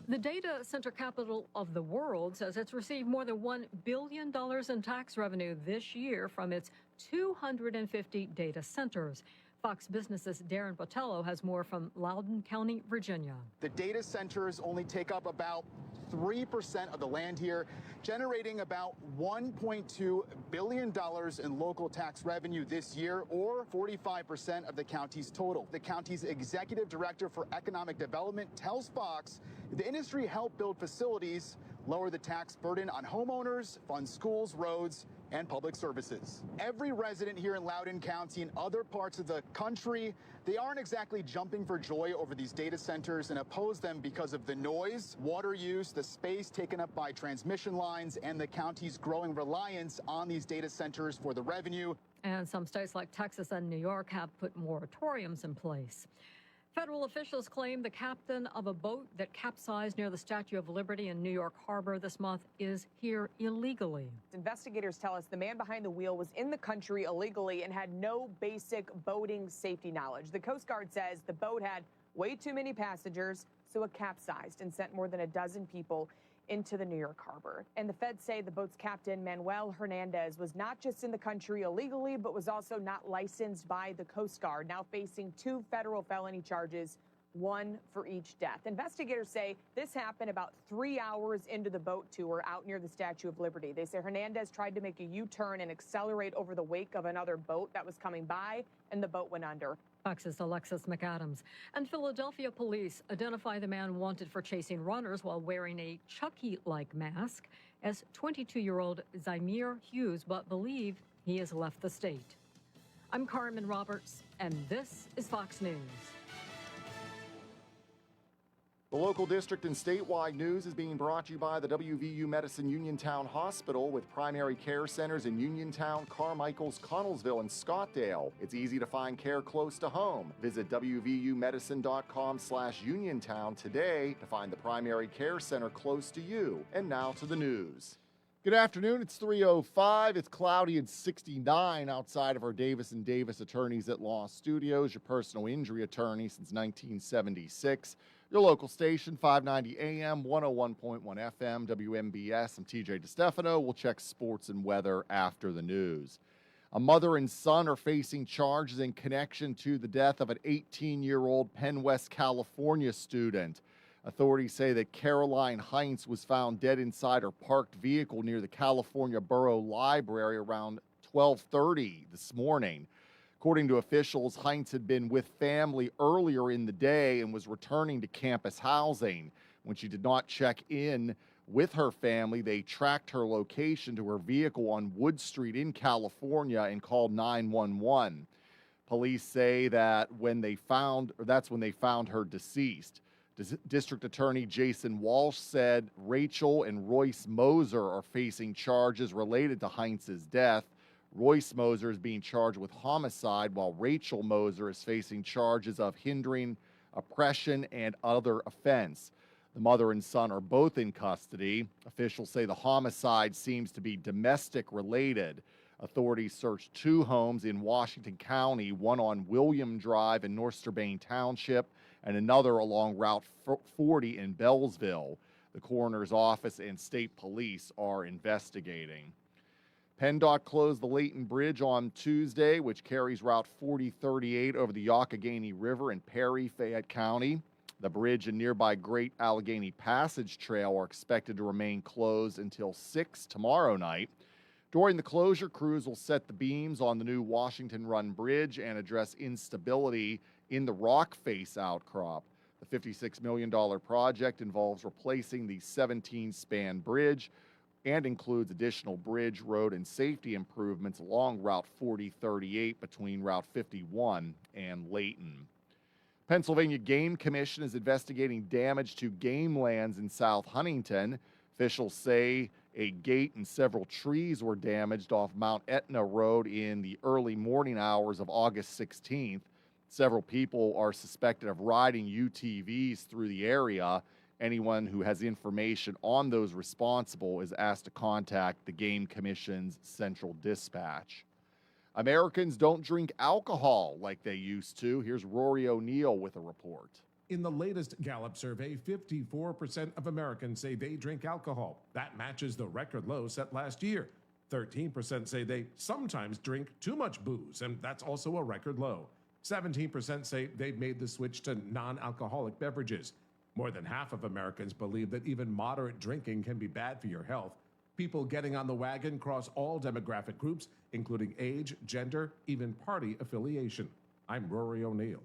The data center capital of the world says it's received more than $1 billion in tax revenue this year from its 250 data centers. Fox Business's Darren Botello has more from Loudoun County, Virginia. The data centers only take up about 3% of the land here, generating about $1.2 billion in local tax revenue this year, or 45% of the county's total. The county's executive director for economic development tells Fox the industry helped build facilities, lower the tax burden on homeowners, fund schools, roads, and public services. Every resident here in Loudoun County and other parts of the country, they aren't exactly jumping for joy over these data centers and oppose them because of the noise, water use, the space taken up by transmission lines, and the county's growing reliance on these data centers for the revenue. And some states like Texas and New York have put moratoriums in place. Federal officials claim the captain of a boat that capsized near the Statue of Liberty in New York Harbor this month is here illegally. Investigators tell us the man behind the wheel was in the country illegally and had no basic boating safety knowledge. The Coast Guard says the boat had way too many passengers, so it capsized and sent more than a dozen people into the New York Harbor. And the feds say the boat's captain, Manuel Hernandez, was not just in the country illegally, but was also not licensed by the Coast Guard, now facing 2 federal felony charges, 1 for each death. Investigators say this happened about 3 hours into the boat tour out near the Statue of Liberty. They say Hernandez tried to make a U-turn and accelerate over the wake of another boat that was coming by, and the boat went under. Fox's Alexis McAdams. And Philadelphia police identify the man wanted for chasing runners while wearing a Chucky-like mask as 22-year-old Zymir Hughes, but believe he has left the state. I'm Carmen Roberts, and this is Fox News. The local district and statewide news is being brought to you by the WVU Medicine Uniontown Hospital with primary care centers in Uniontown, Carmichaels, Connellsville, and Scottdale. It's easy to find care close to home. Visit WVUmedicine.com/Uniontown today to find the primary care center close to you. And now to the news. Good afternoon. It's 3:05. It's cloudy and 69 outside of our Davis & Davis Attorneys at Law Studios, your personal injury attorney since 1976. Your local station, 590 AM, 101.1 FM, WMBS. I'm TJ DeStefano. We'll check sports and weather after the news. A mother and son are facing charges in connection to the death of an 18-year-old Penn West, California student. Authorities say that Caroline Heinz was found dead inside her parked vehicle near the California Borough Library around 12:30 this morning. According to officials, Heinz had been with family earlier in the day and was returning to campus housing. When she did not check in with her family, they tracked her location to her vehicle on Wood Street in California and called 911. Police say that's when they found her deceased. District Attorney Jason Walsh said Rachel and Royce Moser are facing charges related to Heinz's death. Royce Moser is being charged with homicide, while Rachel Moser is facing charges of hindering, oppression, and other offense. The mother and son are both in custody. Officials say the homicide seems to be domestic related. Authorities searched 2 homes in Washington County, one on William Drive in North Sturbane Township, and another along Route 40 in Bellsville. The coroner's office and state police are investigating. PennDOT closed the Layton Bridge on Tuesday, which carries Route 4038 over the Youghiogheny River in Perry, Fayette County. The bridge and nearby Great Allegheny Passage Trail are expected to remain closed until 6 tomorrow night. During the closure, crews will set the beams on the new Washington Run Bridge and address instability in the rock face outcrop. The $56 million project involves replacing the 17-span bridge and includes additional bridge, road, and safety improvements along Route 4038 between Route 51 and Layton. Pennsylvania Game Commission is investigating damage to game lands in South Huntington. Officials say a gate and several trees were damaged off Mount Etna Road in the early morning hours of August 16th. Several people are suspected of riding UTVs through the area. Anyone who has information on those responsible is asked to contact the Game Commission's Central Dispatch. Americans don't drink alcohol like they used to. Here's Rory O'Neill with a report. In the latest Gallup survey, 54% of Americans say they drink alcohol. That matches the record low set last year. 13% say they sometimes drink too much booze, and that's also a record low. 17% say they've made the switch to non-alcoholic beverages. More than half of Americans believe that even moderate drinking can be bad for your health. People getting on the wagon cross all demographic groups, including age, gender, even party affiliation. I'm Rory O'Neill.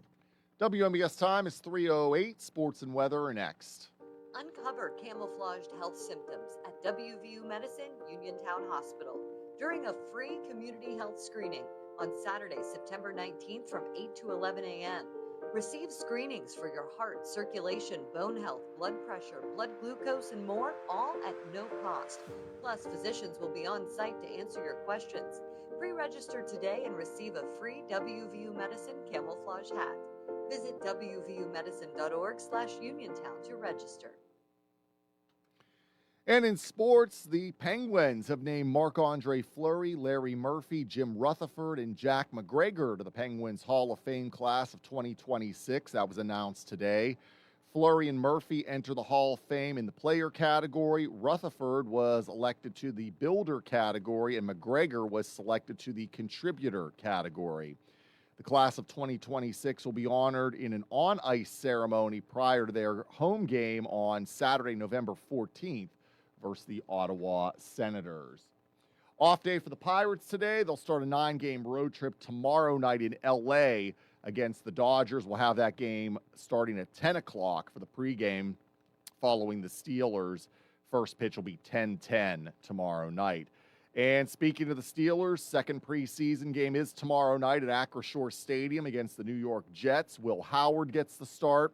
WMBS time is 3:08. Sports and weather are next. Uncover camouflaged health symptoms at WVU Medicine Uniontown Hospital during a free community health screening on Saturday, September 19th from 8 to 11 a.m. Receive screenings for your heart, circulation, bone health, blood pressure, blood glucose, and more, all at no cost. Plus, physicians will be on site to answer your questions. Pre-register today and receive a free WVU Medicine camouflage hat. Visit wvumedicine.org/Uniontown to register. And in sports, the Penguins have named Marc-Andre Fleury, Larry Murphy, Jim Rutherford, and Jack McGregor to the Penguins Hall of Fame class of 2026. That was announced today. Fleury and Murphy enter the Hall of Fame in the player category. Rutherford was elected to the builder category, and McGregor was selected to the contributor category. The class of 2026 will be honored in an on-ice ceremony prior to their home game on Saturday, November 14th. Versus the Ottawa Senators. Off day for the Pirates today. They'll start a 9-game road trip tomorrow night in L.A. against the Dodgers. We'll have that game starting at 10 o'clock for the pregame following the Steelers. First pitch will be 10:10 tomorrow night. And speaking of the Steelers, second preseason game is tomorrow night at Acrisure Stadium against the New York Jets. Will Howard gets the start.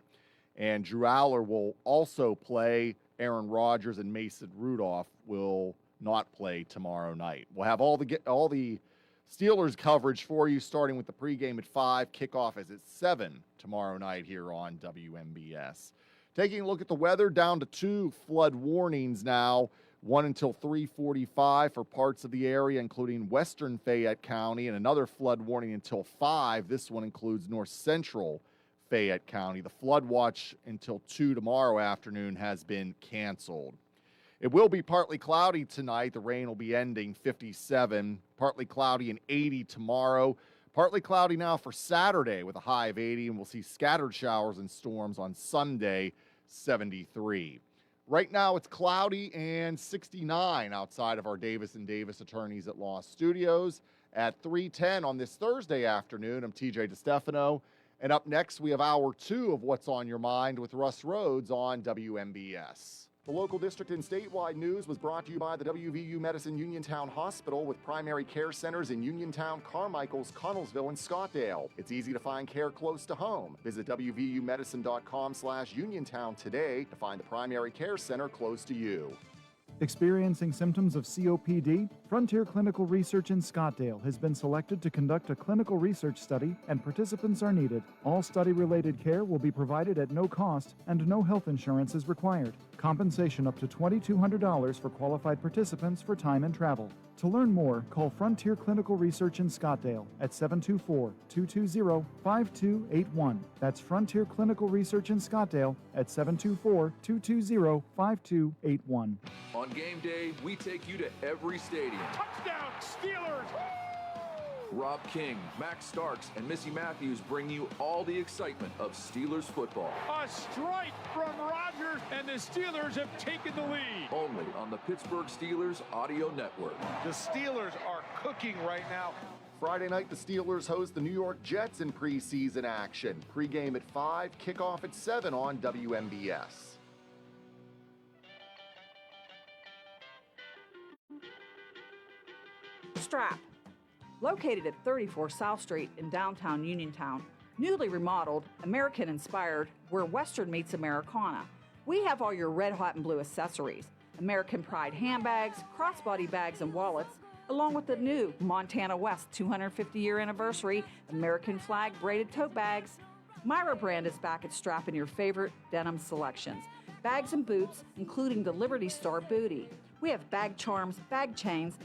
And Drew Aller will also play. Aaron Rodgers and Mason Rudolph will not play tomorrow night. We'll have all the Steelers coverage for you, starting with the pregame at 5. Kickoff is at 7 tomorrow night here on WMBS. Taking a look at the weather, down to 2 flood warnings now. 1 until 3:45 for parts of the area, including western Fayette County, and another flood warning until 5. This one includes north central Fayette County. The flood watch until 2 tomorrow afternoon has been canceled. It will be partly cloudy tonight. The rain will be ending 57. Partly cloudy and 80 tomorrow. Partly cloudy now for Saturday with a high of 80, and we'll see scattered showers and storms on Sunday, 73. Right now it's cloudy and 69 outside of our Davis & Davis Attorneys at Law Studios. At 3:10 on this Thursday afternoon, I'm TJ DeStefano. And up next, we have Hour 2 of What's on Your Mind with Russ Rhodes on WMBS. The local district and statewide news was brought to you by the WVU Medicine Uniontown Hospital with primary care centers in Uniontown, Carmichaels, Connellsville, and Scottdale. It's easy to find care close to home. Visit WVUmedicine.com/Uniontown today to find the primary care center close to you. Experiencing symptoms of COPD? Frontier Clinical Research in Scottdale has been selected to conduct a clinical research study, and participants are needed. All study-related care will be provided at no cost, and no health insurance is required. Compensation up to $2,200 for qualified participants for time and travel. To learn more, call Frontier Clinical Research in Scottdale at 724-220-5281. That's Frontier Clinical Research in Scottdale at 724-220-5281. On game day, we take you to every stadium. Touchdown, Steelers! Rob King, Max Starks, and Missy Matthews bring you all the excitement of Steelers football. A strike from Rodgers, and the Steelers have taken the lead. Only on the Pittsburgh Steelers Audio Network. The Steelers are cooking right now. Friday night, the Steelers host the New York Jets in preseason action. Pregame at 5, kickoff at 7 on WMBS. Strap. Located at 34 South Street in downtown Uniontown, newly remodeled, American-inspired, where Western meets Americana. We have all your red, hot, and blue accessories, American Pride handbags, crossbody bags, and wallets, along with the new Montana West 250-year anniversary American flag braided tote bags. Myra brand is back at Strap in your favorite denim selections. Bags and boots, including the Liberty Star bootie. We have bag charms, bag chains,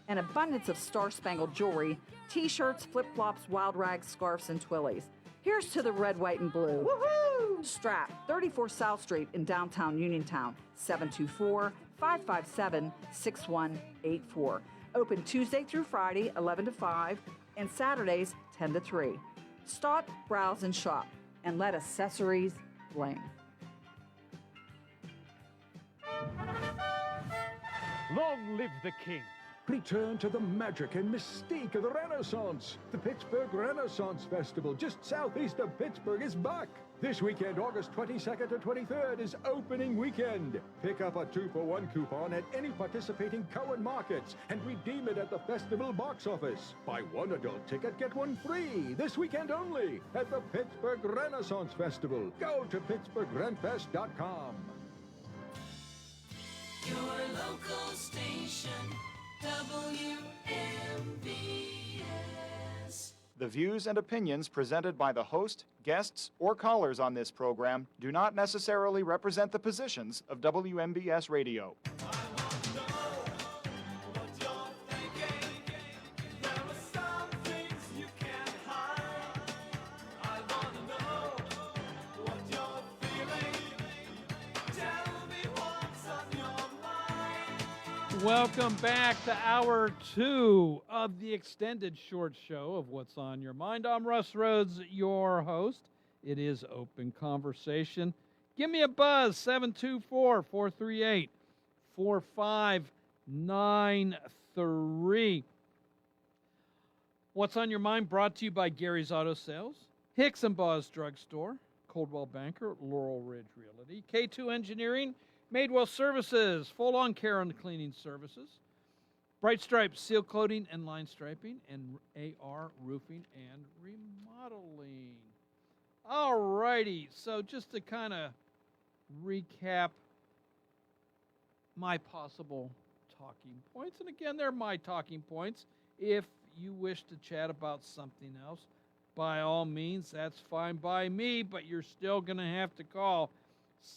an abundance of star-spangled jewelry, t-shirts, flip-flops, wild rags, scarves, and twillies. Here's to the red, white, and blue. Woohoo! Strap, 34 South Street in downtown Uniontown, 724-557-6184. Open Tuesday through Friday, 11 to 5, and Saturdays, 10 to 3. Stop, browse, and shop, and let accessories bling. Long live the king. Return to the magic and mystique of the Renaissance. The Pittsburgh Renaissance Festival, just southeast of Pittsburgh, is back. This weekend, August 22nd to 23rd, is opening weekend. Pick up a 2-for-1 coupon at any participating Cohen markets and redeem it at the festival box office. Buy one adult ticket, get one free. This weekend only at the Pittsburgh Renaissance Festival. Go to PittsburghRenFest.com. Your local station. WMBS. The views and opinions presented by the host, guests, or callers on this program do not necessarily represent the positions of WMBS Radio. Welcome back to Hour 2 of the extended short show of What's on Your Mind. I'm Russ Rhodes, your host. It is Open Conversation. Give me a buzz, 724-438-4593. What's on Your Mind brought to you by Gary's Auto Sales, Hicks & Baugh's Drugstore, Coldwell Banker, Laurel Ridge Realty, K2 Engineering, Madewell Services, full lawn care and cleaning services, Bright Stripes, seal coating and line striping, and AR Roofing and Remodeling. All righty. So just to kind of recap my possible talking points, and again, they're my talking points. If you wish to chat about something else, by all means, that's fine by me, but you're still going to have to call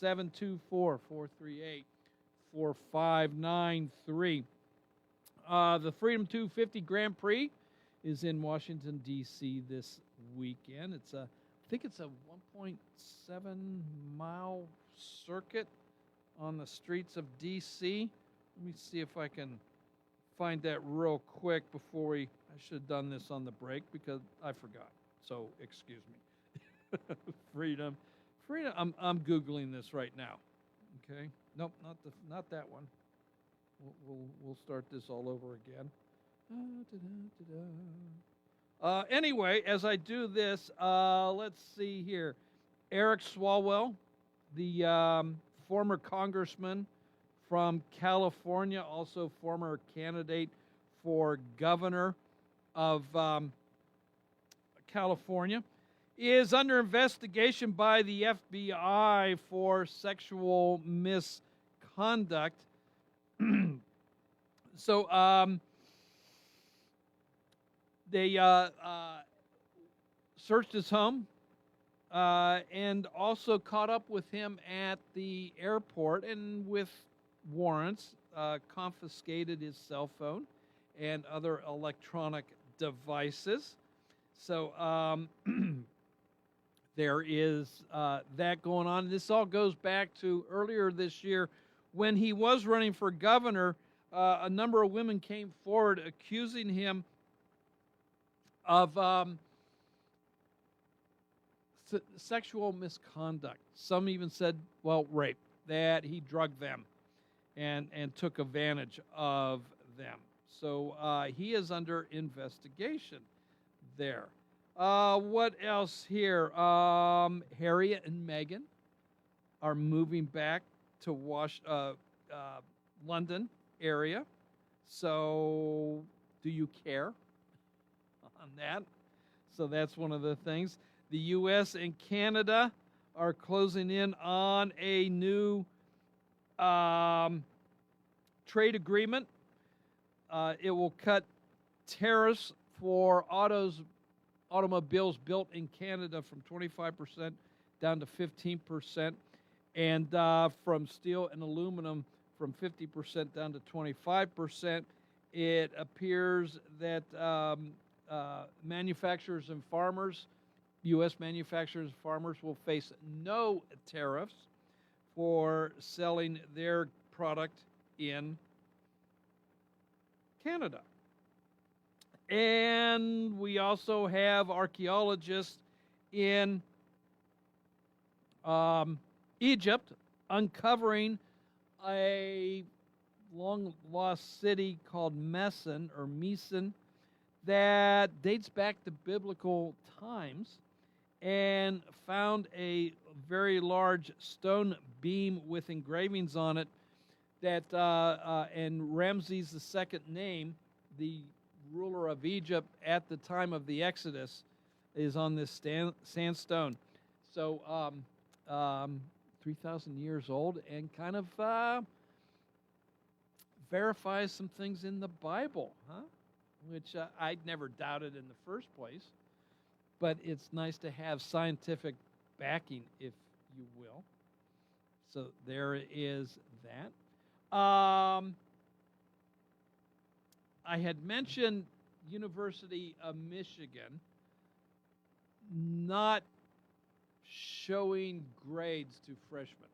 724-438-4593. The Freedom 250 Grand Prix is in Washington, D.C. this weekend. I think it's a 1.7 mile circuit on the streets of D.C. Let me see if I can find that real quick before I should have done this on the break because I forgot. So excuse me. Freedom. I'm Googling this right now. Okay. Nope, not that one. We'll start this all over again. Anyway, as I do this, let's see here. Eric Swalwell, the former congressman from California, also former candidate for governor of California, is under investigation by the FBI for sexual misconduct. So they searched his home and also caught up with him at the airport and with warrants confiscated his cell phone and other electronic devices. So there is that going on. This all goes back to earlier this year when he was running for governor. A number of women came forward accusing him of sexual misconduct. Some even said, well, rape, that he drugged them and took advantage of them. So he is under investigation there. What else here? Harriet and Meghan are moving back to London area. So do you care on that? So that's one of the things. The U.S. and Canada are closing in on a new trade agreement. It will cut tariffs for automobiles built in Canada from 25% down to 15%, and from steel and aluminum from 50% down to 25%. It appears that manufacturers and farmers, U.S. manufacturers and farmers, will face no tariffs for selling their product in Canada. And we also have archaeologists in Egypt uncovering a long-lost city called Mesen that dates back to biblical times, and found a very large stone beam with engravings on it that and Ramses II name, the ruler of Egypt at the time of the Exodus, is on this sandstone. So 3,000 years old, and kind of verifies some things in the Bible, which I'd never doubted in the first place. But it's nice to have scientific backing, if you will. So there is that. I had mentioned University of Michigan not showing grades to freshmen.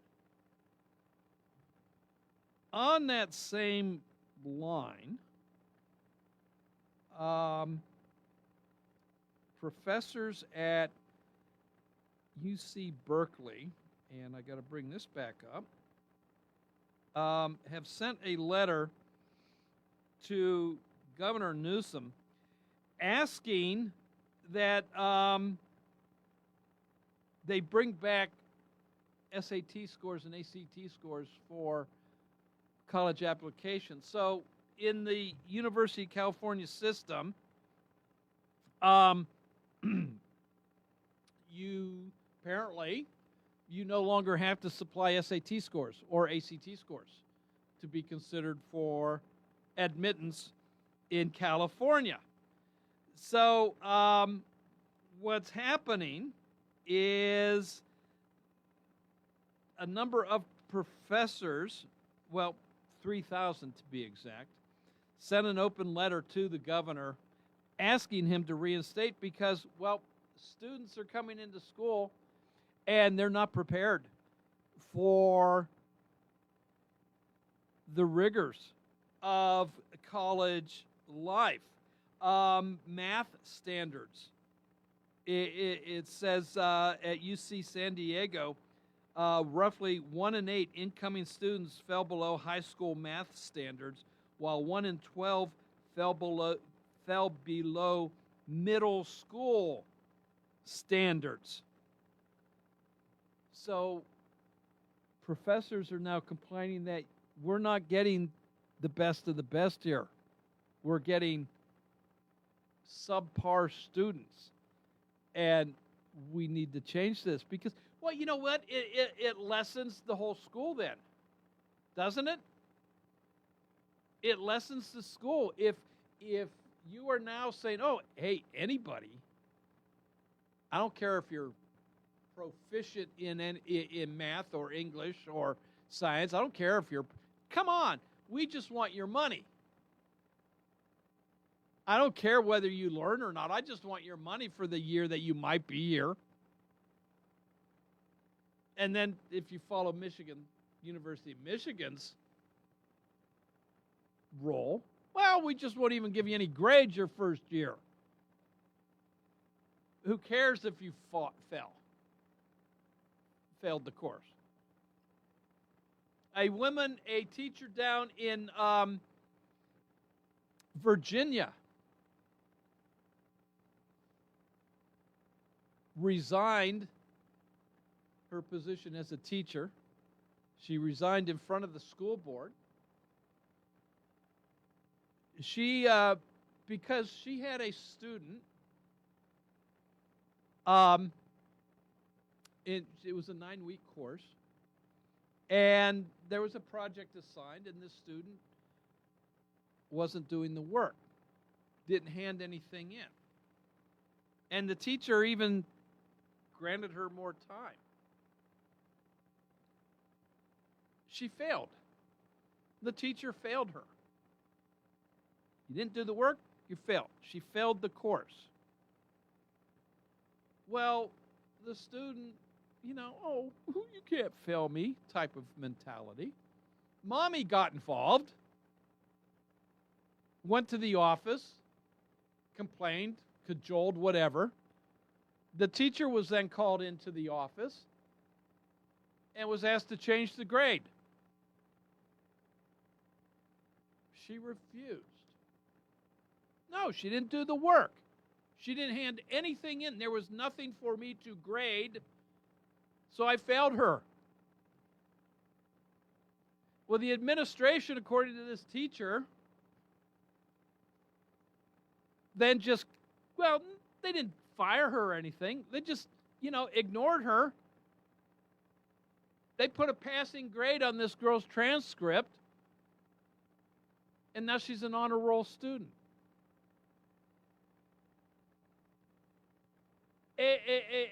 On that same line, professors at UC Berkeley, and I got to bring this back up, have sent a letter to Governor Newsom asking that they bring back SAT scores and ACT scores for college applications. So in the University of California system, you apparently, you no longer have to supply SAT scores or ACT scores to be considered for admittance in California. So what's happening is a number of professors, well, 3,000 to be exact, sent an open letter to the governor asking him to reinstate because, well, students are coming into school and they're not prepared for the rigors of college life. Math standards. It says at UC San Diego, roughly 1 in 8 incoming students fell below high school math standards, while 1 in 12 fell below middle school standards. So professors are now complaining that we're not getting the best of the best here. We're getting subpar students. And we need to change this because, well, you know what? It lessens the whole school then, doesn't it? It lessens the school. If you are now saying, oh, hey, anybody, I don't care if you're proficient in math or English or science. I don't care if you're, come on, we just want your money. I don't care whether you learn or not. I just want your money for the year that you might be here. And then if you follow University of Michigan's role, well, we just won't even give you any grades your first year. Who cares if you failed the course? A teacher down in Virginia resigned her position as a teacher. She resigned in front of the school board. She, because she had a student, it was a 9-week course, and there was a project assigned, and this student wasn't doing the work, didn't hand anything in. And the teacher even granted her more time. She failed. The teacher failed her. You didn't do the work, you failed. She failed the course. Well, the student, oh, you can't fail me type of mentality. Mommy got involved, went to the office, complained, cajoled, whatever. The teacher was then called into the office and was asked to change the grade. She refused. No, she didn't do the work. She didn't hand anything in. There was nothing for me to grade, so I failed her. Well, the administration, according to this teacher, then just, well, they didn't fire her or anything. They just, ignored her. They put a passing grade on this girl's transcript, and now she's an honor roll student.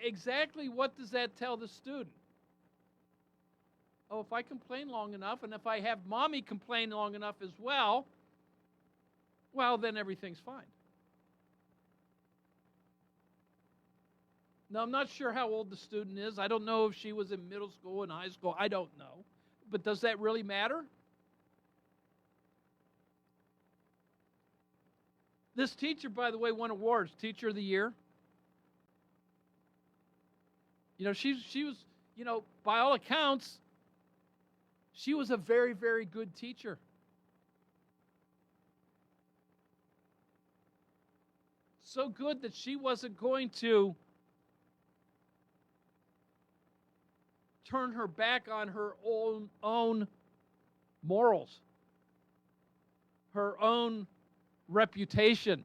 Exactly what does that tell the student? Oh, if I complain long enough, and if I have mommy complain long enough as well, then everything's fine. Now, I'm not sure how old the student is. I don't know if she was in middle school and high school. I don't know. But does that really matter? This teacher, by the way, won awards. Teacher of the Year. She was, by all accounts, she was a very, very good teacher. So good that she wasn't going to turn her back on her own morals, her own reputation.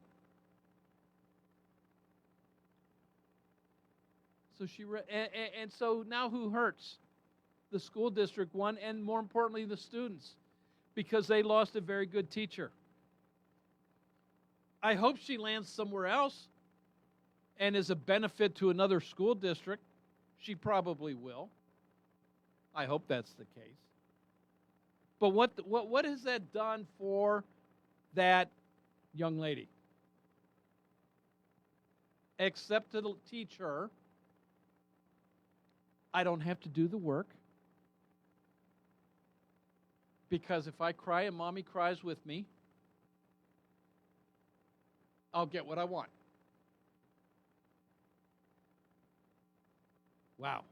So and so now who hurts? The school district won, and more importantly, the students, because they lost a very good teacher. I hope she lands somewhere else and is a benefit to another school district. She probably will. I hope that's the case. But what has that done for that young lady? Except to teach her, I don't have to do the work. Because if I cry and mommy cries with me, I'll get what I want. Wow.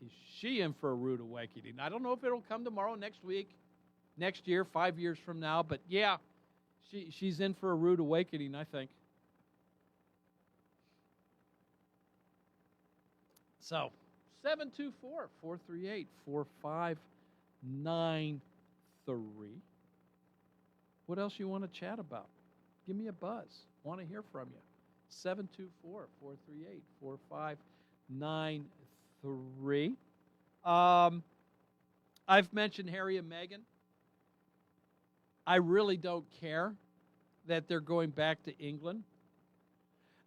Is she in for a rude awakening? I don't know if it'll come tomorrow, next week, next year, 5 years from now, but yeah, she's in for a rude awakening, I think. So, 724-438-4593. What else you want to chat about? Give me a buzz. Want to hear from you. 724-438-4593. I've mentioned Harry and Meghan. I really don't care that they're going back to England.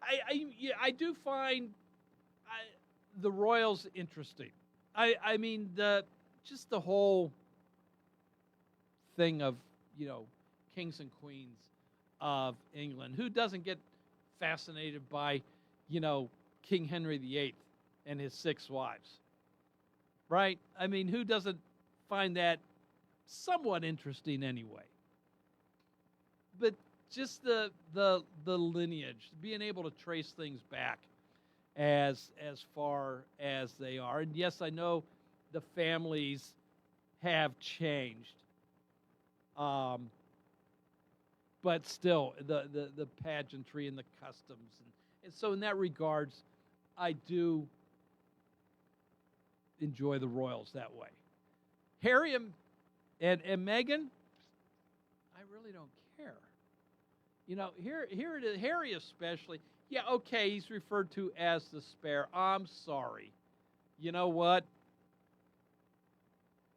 I do find the royals interesting. I mean, just the whole thing of, kings and queens of England. Who doesn't get fascinated by, King Henry VIII and his 6 wives? Right? I mean, who doesn't find that somewhat interesting anyway? But just the lineage, being able to trace things back as far as they are. And yes, I know the families have changed. But still, the pageantry and the customs. And so in that regards, I do enjoy the royals that way. Harry and Meghan, I really don't care. Here it is. Harry especially. Yeah, okay, he's referred to as the spare. I'm sorry. You know what?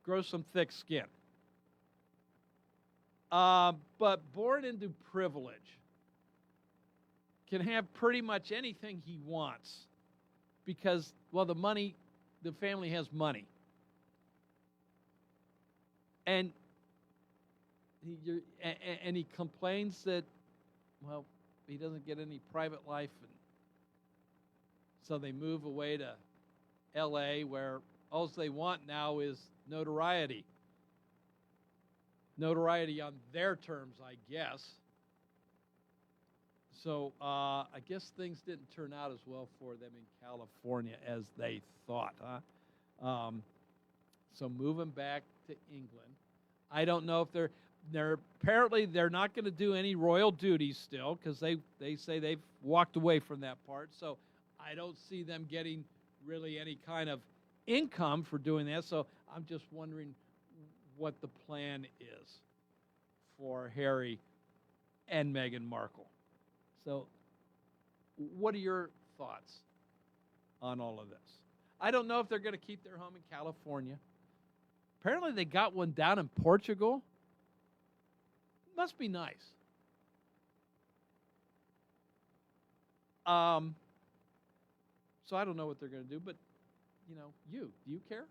Grow some thick skin. But born into privilege can have pretty much anything he wants because, well, the family has money. And he complains that, well, he doesn't get any private life, and so they move away to L.A., where all they want now is notoriety. Notoriety on their terms, I guess. So I guess things didn't turn out as well for them in California as they thought, huh? So moving back to England. I don't know if they're apparently they're not going to do any royal duties still, because they say they've walked away from that part. So I don't see them getting really any kind of income for doing that. So I'm just wondering what the plan is for Harry and Meghan Markle. So what are your thoughts on all of this? I don't know if they're going to keep their home in California. Apparently they got one down in Portugal. Must be nice. So I don't know what they're going to do, but, do you care?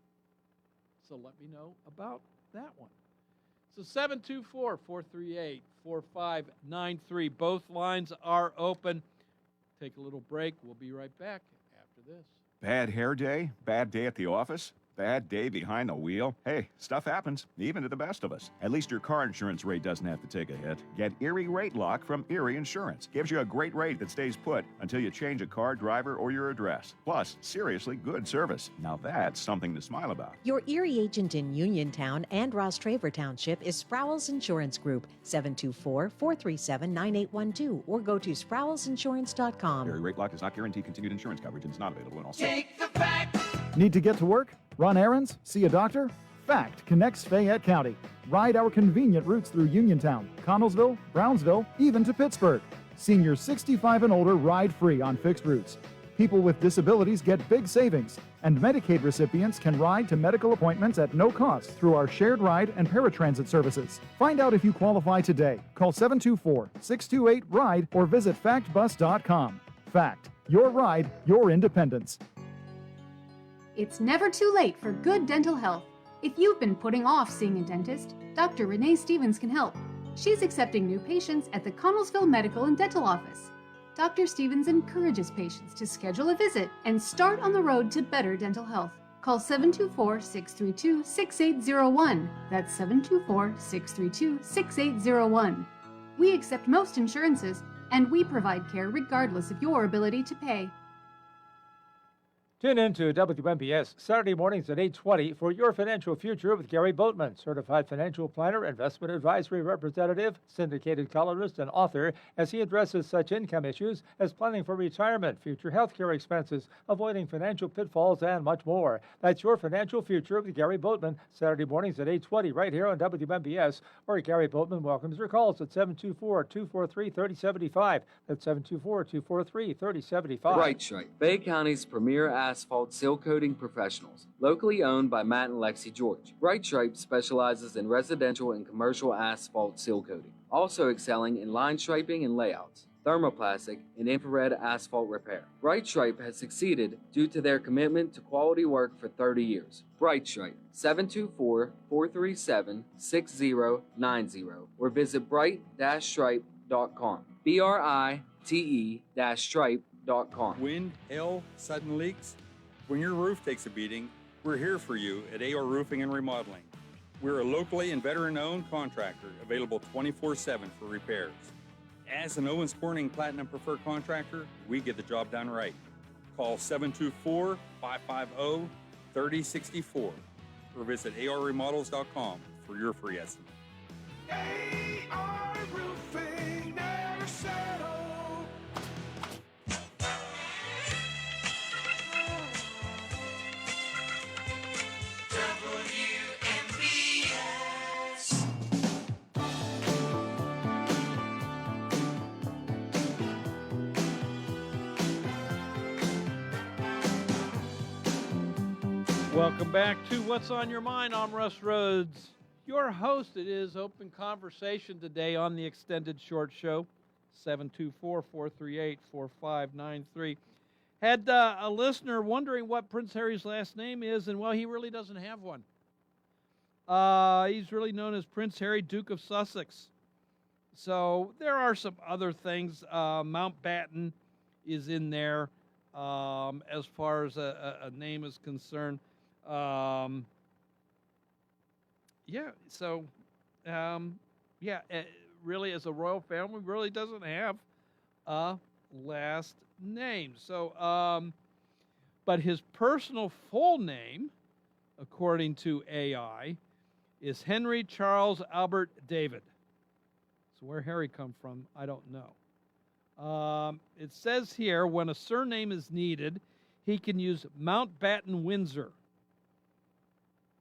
So let me know about that one. So 724-438-4593. Both lines are open. Take a little break. We'll be right back after this. Bad hair day? Bad day at the office? Bad day behind the wheel? Hey, stuff happens, even to the best of us. At least your car insurance rate doesn't have to take a hit. Get Erie Rate Lock from Erie Insurance. Gives you a great rate that stays put until you change a car, driver, or your address. Plus, seriously good service. Now that's something to smile about. Your Erie agent in Uniontown and Ross Traver Township is Sproul's Insurance Group, 724-437-9812, or go to SproulsInsurance.com. Erie Rate Lock does not guarantee continued insurance coverage and is not available in all states. Take the fact! Need to get to work? Run errands? See a doctor? Fact connects Fayette County. Ride our convenient routes through Uniontown, Connellsville, Brownsville, even to Pittsburgh. Seniors 65 and older ride free on fixed routes. People with disabilities get big savings, and Medicaid recipients can ride to medical appointments at no cost through our shared ride and paratransit services. Find out if you qualify today. Call 724-628-RIDE or visit factbus.com. Fact, your ride, your independence. It's never too late for good dental health. If you've been putting off seeing a dentist, Dr. Renee Stevens can help. She's accepting new patients at the Connellsville Medical and Dental Office. Dr. Stevens encourages patients to schedule a visit and start on the road to better dental health. Call 724-632-6801. That's 724-632-6801. We accept most insurances, and we provide care regardless of your ability to pay. Tune in to WMBS Saturday mornings at 8:20 for Your Financial Future with Gary Boatman, certified financial planner, investment advisory representative, syndicated columnist, and author, as he addresses such income issues as planning for retirement, future health care expenses, avoiding financial pitfalls, and much more. That's Your Financial Future with Gary Boatman, Saturday mornings at 8:20 right here on WMBS, or Gary Boatman welcomes your calls at 724-243-3075. That's 724-243-3075. Bright Stripe, Bay County's premier asphalt seal coating professionals, locally owned by Matt and Lexi George. Bright Stripe specializes in residential and commercial asphalt seal coating, also excelling in line striping and layouts, thermoplastic, and infrared asphalt repair. Bright Stripe has succeeded due to their commitment to quality work for 30 years. Bright Stripe, 724-437-6090, or visit bright-stripe.com. BRITE-stripe.com. Wind, hail, sudden leaks. When your roof takes a beating, we're here for you at AR Roofing and Remodeling. We're a locally and veteran-owned contractor available 24/7 for repairs. As an Owens Corning Platinum Preferred Contractor, we get the job done right. Call 724-550-3064 or visit arremodels.com for your free estimate. AR Roofing, never settle. Welcome back to What's on Your Mind. I'm Russ Rhodes, your host. It is open conversation today on the Extended Short Show, 724-438-4593. Had a listener wondering what Prince Harry's last name is, and, well, he really doesn't have one. He's really known as Prince Harry, Duke of Sussex. So there are some other things. Mountbatten is in there as far as a name is concerned. Really, as a royal family, really doesn't have a last name. So, but his personal full name, according to AI, is Henry Charles Albert David. So where Harry come from, I don't know. It says here, when a surname is needed, he can use Mountbatten Windsor,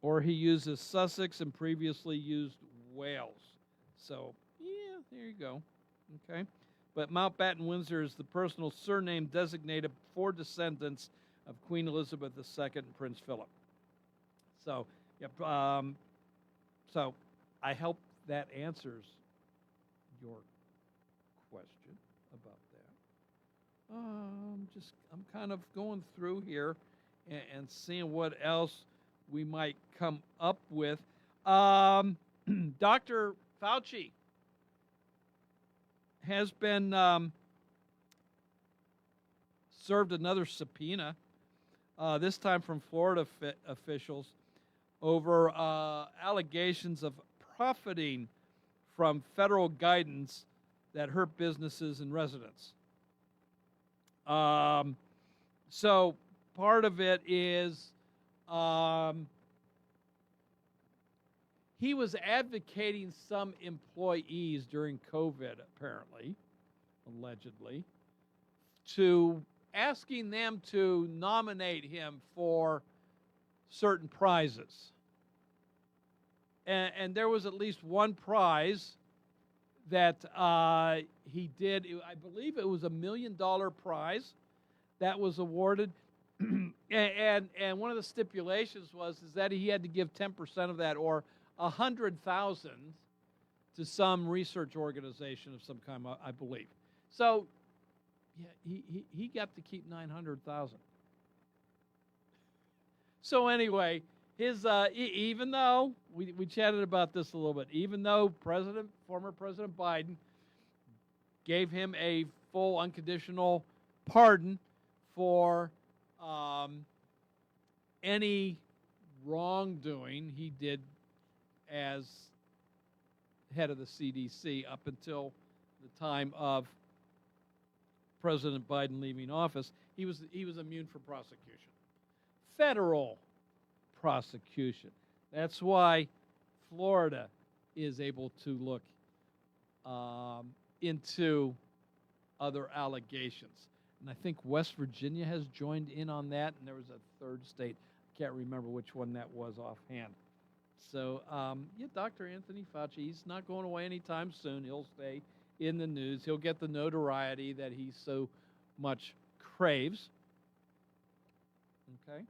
or he uses Sussex and previously used Wales. So, yeah, there you go. Okay. But Mountbatten Windsor is the personal surname designated for descendants of Queen Elizabeth II and Prince Philip. So, so I hope that answers your question about that. I'm kind of going through here and seeing what else we might come up with. Dr. Fauci has been served another subpoena, this time from Florida officials, over allegations of profiting from federal guidance that hurt businesses and residents. So part of it is he was advocating some employees during COVID, apparently, allegedly, to asking them to nominate him for certain prizes. And there was at least one prize that he did. I believe it was $1 million prize that was awarded. and one of the stipulations is that he had to give 10% of that, or 100,000, to some research organization of some kind, I believe. So, yeah, he got to keep 900,000. So anyway, his even though we chatted about this a little bit, even though former President Biden gave him a full unconditional pardon for any wrongdoing he did as head of the CDC up until the time of President Biden leaving office, he was immune from prosecution. Federal prosecution. That's why Florida is able to look into other allegations. And I think West Virginia has joined in on that, and there was a third state. I can't remember which one that was offhand. So, yeah, Dr. Anthony Fauci, he's not going away anytime soon. He'll stay in the news. He'll get the notoriety that he so much craves. Okay.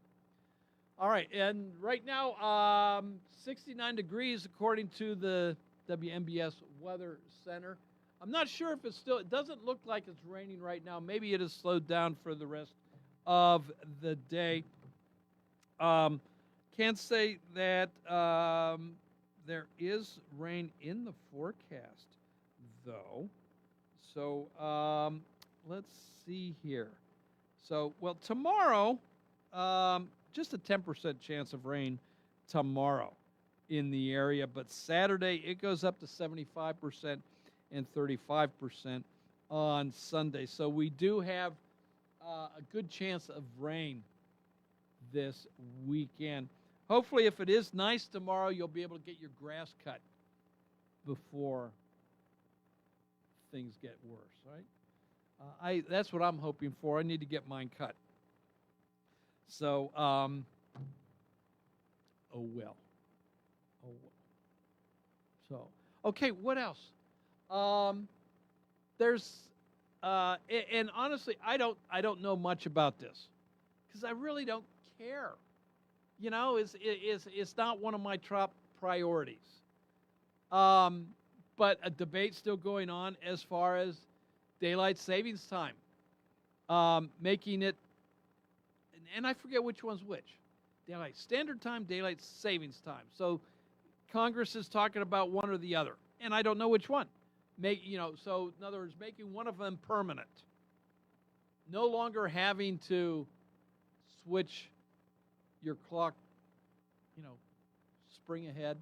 All right, and right now, 69 degrees according to the WMBS Weather Center. I'm not sure if it doesn't look like it's raining right now. Maybe it has slowed down for the rest of the day. Can't say that there is rain in the forecast, though. So let's see here. So, well, tomorrow, just a 10% chance of rain tomorrow in the area, but Saturday it goes up to 75% and 35% on Sunday. So we do have a good chance of rain this weekend. Hopefully, if it is nice tomorrow, you'll be able to get your grass cut before things get worse, right? That's what I'm hoping for. I need to get mine cut. So, oh well. So, okay, what else? There's, and honestly, I don't know much about this because I really don't care. You know, it's not one of my top priorities. But a debate's still going on as far as daylight savings time, making it, and I forget which one's which. Daylight standard time, daylight savings time. So Congress is talking about one or the other, and I don't know which one. So in other words, making one of them permanent. No longer having to switch your clock, spring ahead,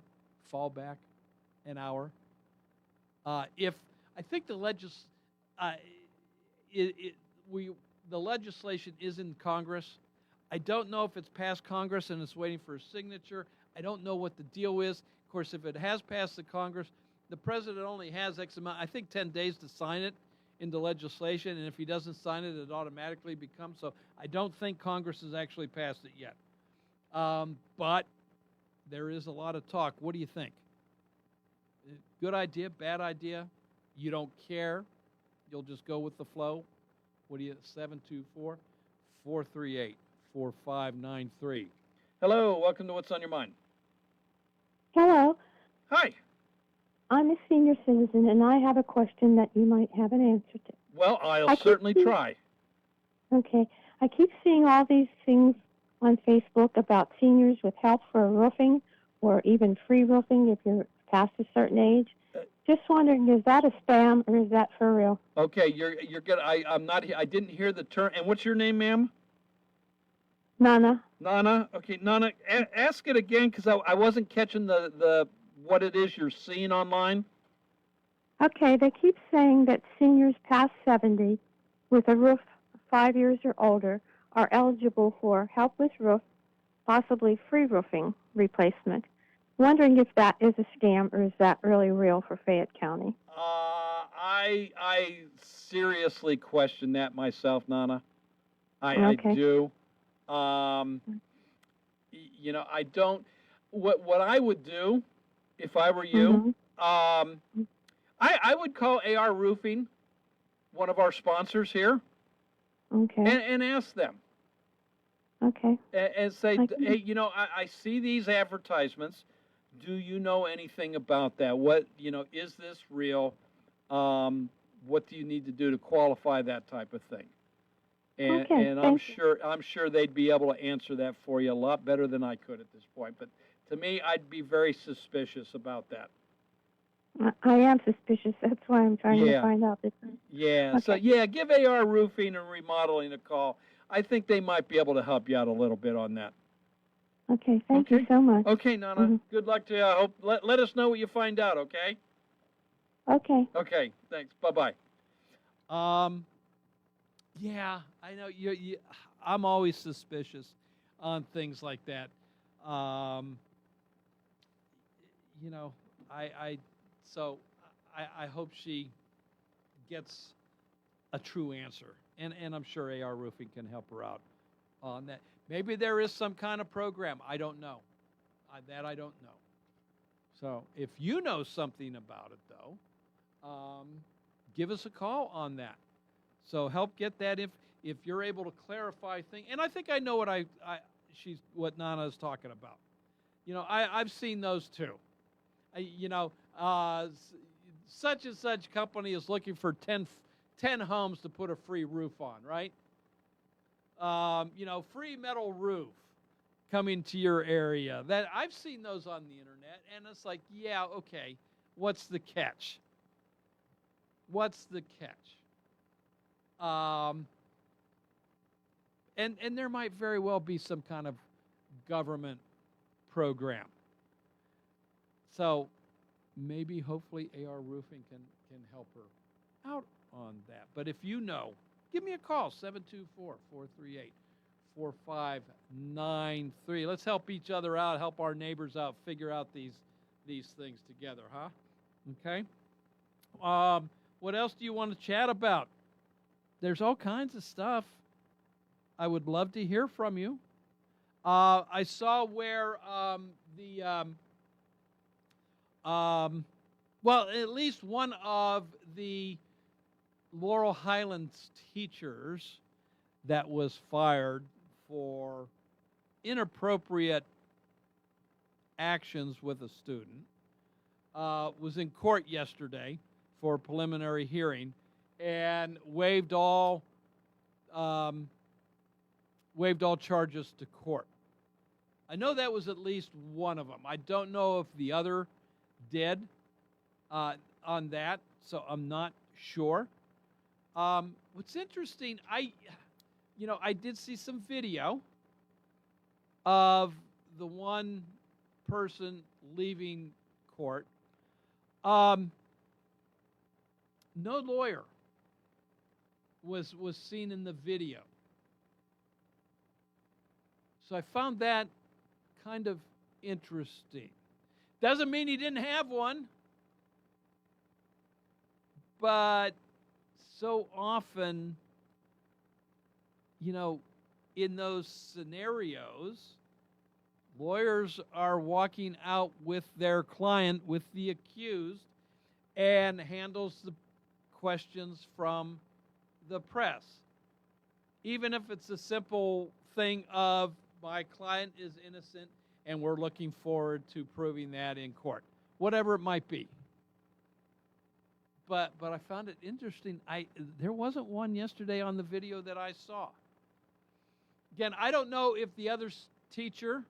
fall back an hour. If I think the legislation is in Congress. I don't know if it's passed Congress and it's waiting for a signature. I don't know what the deal is. Of course, if it has passed the Congress, the president only has X amount, I think 10 days to sign it into legislation, and if he doesn't sign it, it automatically becomes so. I don't think Congress has actually passed it yet. But there is a lot of talk. What do you think? Good idea, bad idea? You don't care? You'll just go with the flow? What do you, 724-438-4593. Hello, welcome to What's on Your Mind. Hello. Hi. I'm a senior citizen, and I have a question that you might have an answer to. Well, I'll certainly try. Okay. I keep seeing all these things on Facebook about seniors with help for roofing or even free roofing if you're past a certain age. Just wondering, is that a spam or is that for real? Okay, you're good. I'm not. I didn't hear the term. And what's your name, ma'am? Nana. Nana. Okay, Nana. Ask it again because I wasn't catching the what it is you're seeing online. Okay, they keep saying that seniors past 70 with a roof 5 years or older are eligible for help with roof, possibly free roofing replacement. Wondering if that is a scam or is that really real for Fayette County? I seriously question that myself, Nana. I do. I don't. What I would do if I were you, I would call AR Roofing, one of our sponsors here, Okay. and ask them. Okay. And say, hey, I see these advertisements. Do you know anything about that? What, is this real? What do you need to do to qualify that type of thing? And, Okay, and thank I'm sure they'd be able to answer that for you a lot better than I could at this point. But to me, I'd be very suspicious about that. I am suspicious. That's why I'm trying to find out. Yeah. Okay. So give AR Roofing and Remodeling a call. I think they might be able to help you out a little bit on that. Okay. Thank you so much. Okay, Nana. Good luck to you. I hope let us know what you find out. Okay. Okay. Okay. Thanks. Bye bye. Yeah, I know you. I'm always suspicious on things like that. I hope she gets a true answer, and I'm sure AR Roofing can help her out on that. Maybe there is some kind of program. I don't know. That I don't know. So if you know something about it, though, give us a call on that. So help get that if you're able to clarify things. And I think I know what Nana is talking about. I've seen those too. Such and such company is looking for 10 homes to put a free roof on, right? Free metal roof coming to your area. That I've seen those on the internet, and it's like, yeah, okay. What's the catch? What's the catch? And there might very well be some kind of government program. So maybe, hopefully, AR Roofing can help her out on that. But if you know, give me a call, 724-438-4593. Let's help each other out, help our neighbors out, figure out these things together, huh? Okay. What else do you want to chat about? There's all kinds of stuff. I would love to hear from you. I saw where at least one of the Laurel Highlands teachers that was fired for inappropriate actions with a student was in court yesterday for a preliminary hearing and waived all charges to court. I know that was at least one of them. I don't know if the other did on that, so I'm not sure. What's interesting, I did see some video of the one person leaving court. No lawyer was seen in the video. So I found that kind of interesting. Doesn't mean he didn't have one, but so often, in those scenarios, lawyers are walking out with their client, with the accused, and handles the questions from the press. Even if it's a simple thing of my client is innocent and we're looking forward to proving that in court, whatever it might be. But I found it interesting. There wasn't one yesterday on the video that I saw. Again, I don't know if the other teacher,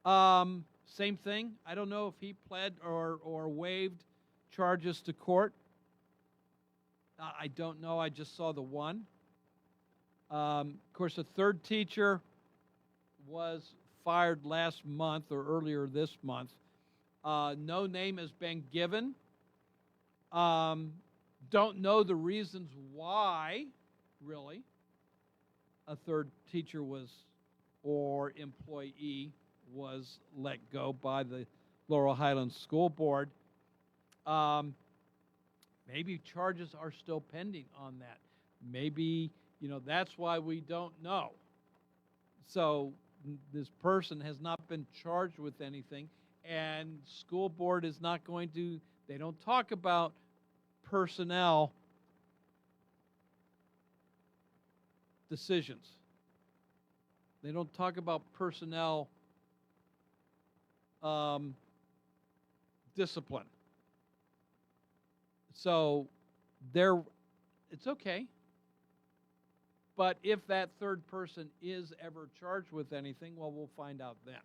same thing. I don't know if he pled or waived charges to court. I don't know. I just saw the one. Of course, a third teacher was fired last month or earlier this month. No name has been given. Don't know the reasons why, really, a third teacher or employee was let go by the Laurel Highlands School Board. Maybe charges are still pending on that. Maybe, that's why we don't know. So this person has not been charged with anything, and school board is not going to, they don't talk about personnel decisions. They don't talk about personnel discipline. So it's okay. But if that third person is ever charged with anything, well, we'll find out then.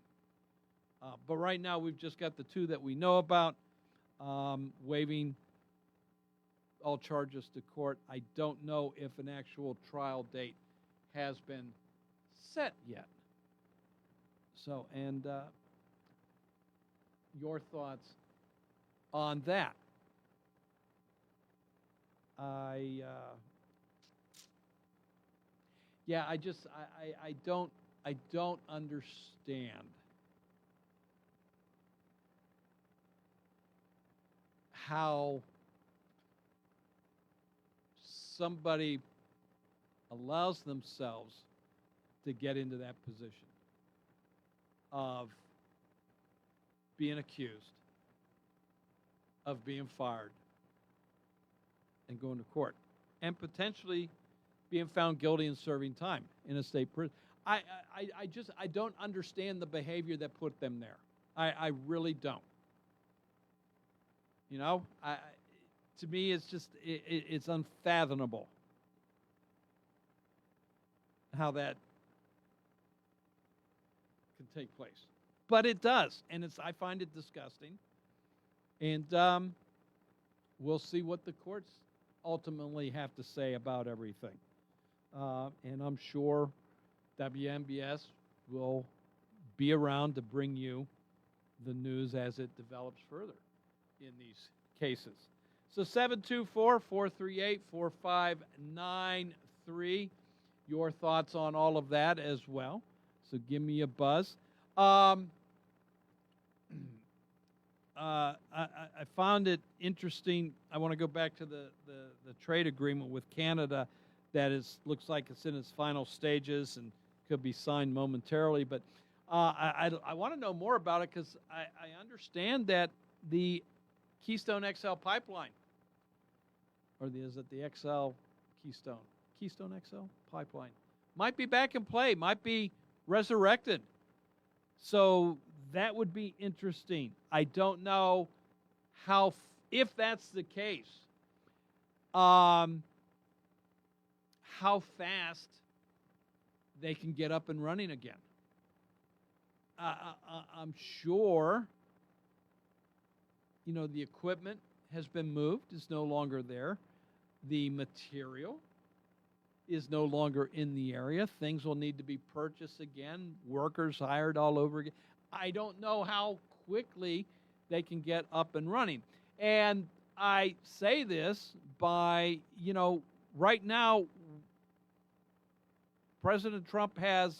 But right now, we've just got the two that we know about, waiving all charges to court. I don't know if an actual trial date has been set yet. So, and your thoughts on that? I don't understand how somebody allows themselves to get into that position of being accused, of being fired, and going to court, and potentially being found guilty and serving time in a state prison. I don't understand the behavior that put them there. I really don't. You know, to me, it's just it's unfathomable how that can take place, but it does, and I find it disgusting. And we'll see what the courts ultimately have to say about everything. And I'm sure WMBS will be around to bring you the news as it develops further in these cases. So 724-438-4593. Your thoughts on all of that as well. So give me a buzz. I found it interesting. I want to go back to the trade agreement with Canada that looks like it's in its final stages and could be signed momentarily. But I want to know more about it because I understand that the Keystone XL pipeline, or is it the XL Keystone? Keystone XL pipeline might be back in play, might be resurrected. So that would be interesting. I don't know if that's the case, how fast they can get up and running again. I'm sure, the equipment has been moved. It's no longer there. The material is no longer in the area. Things will need to be purchased again, workers hired all over again. I don't know how quickly they can get up and running. And I say this by, right now, President Trump has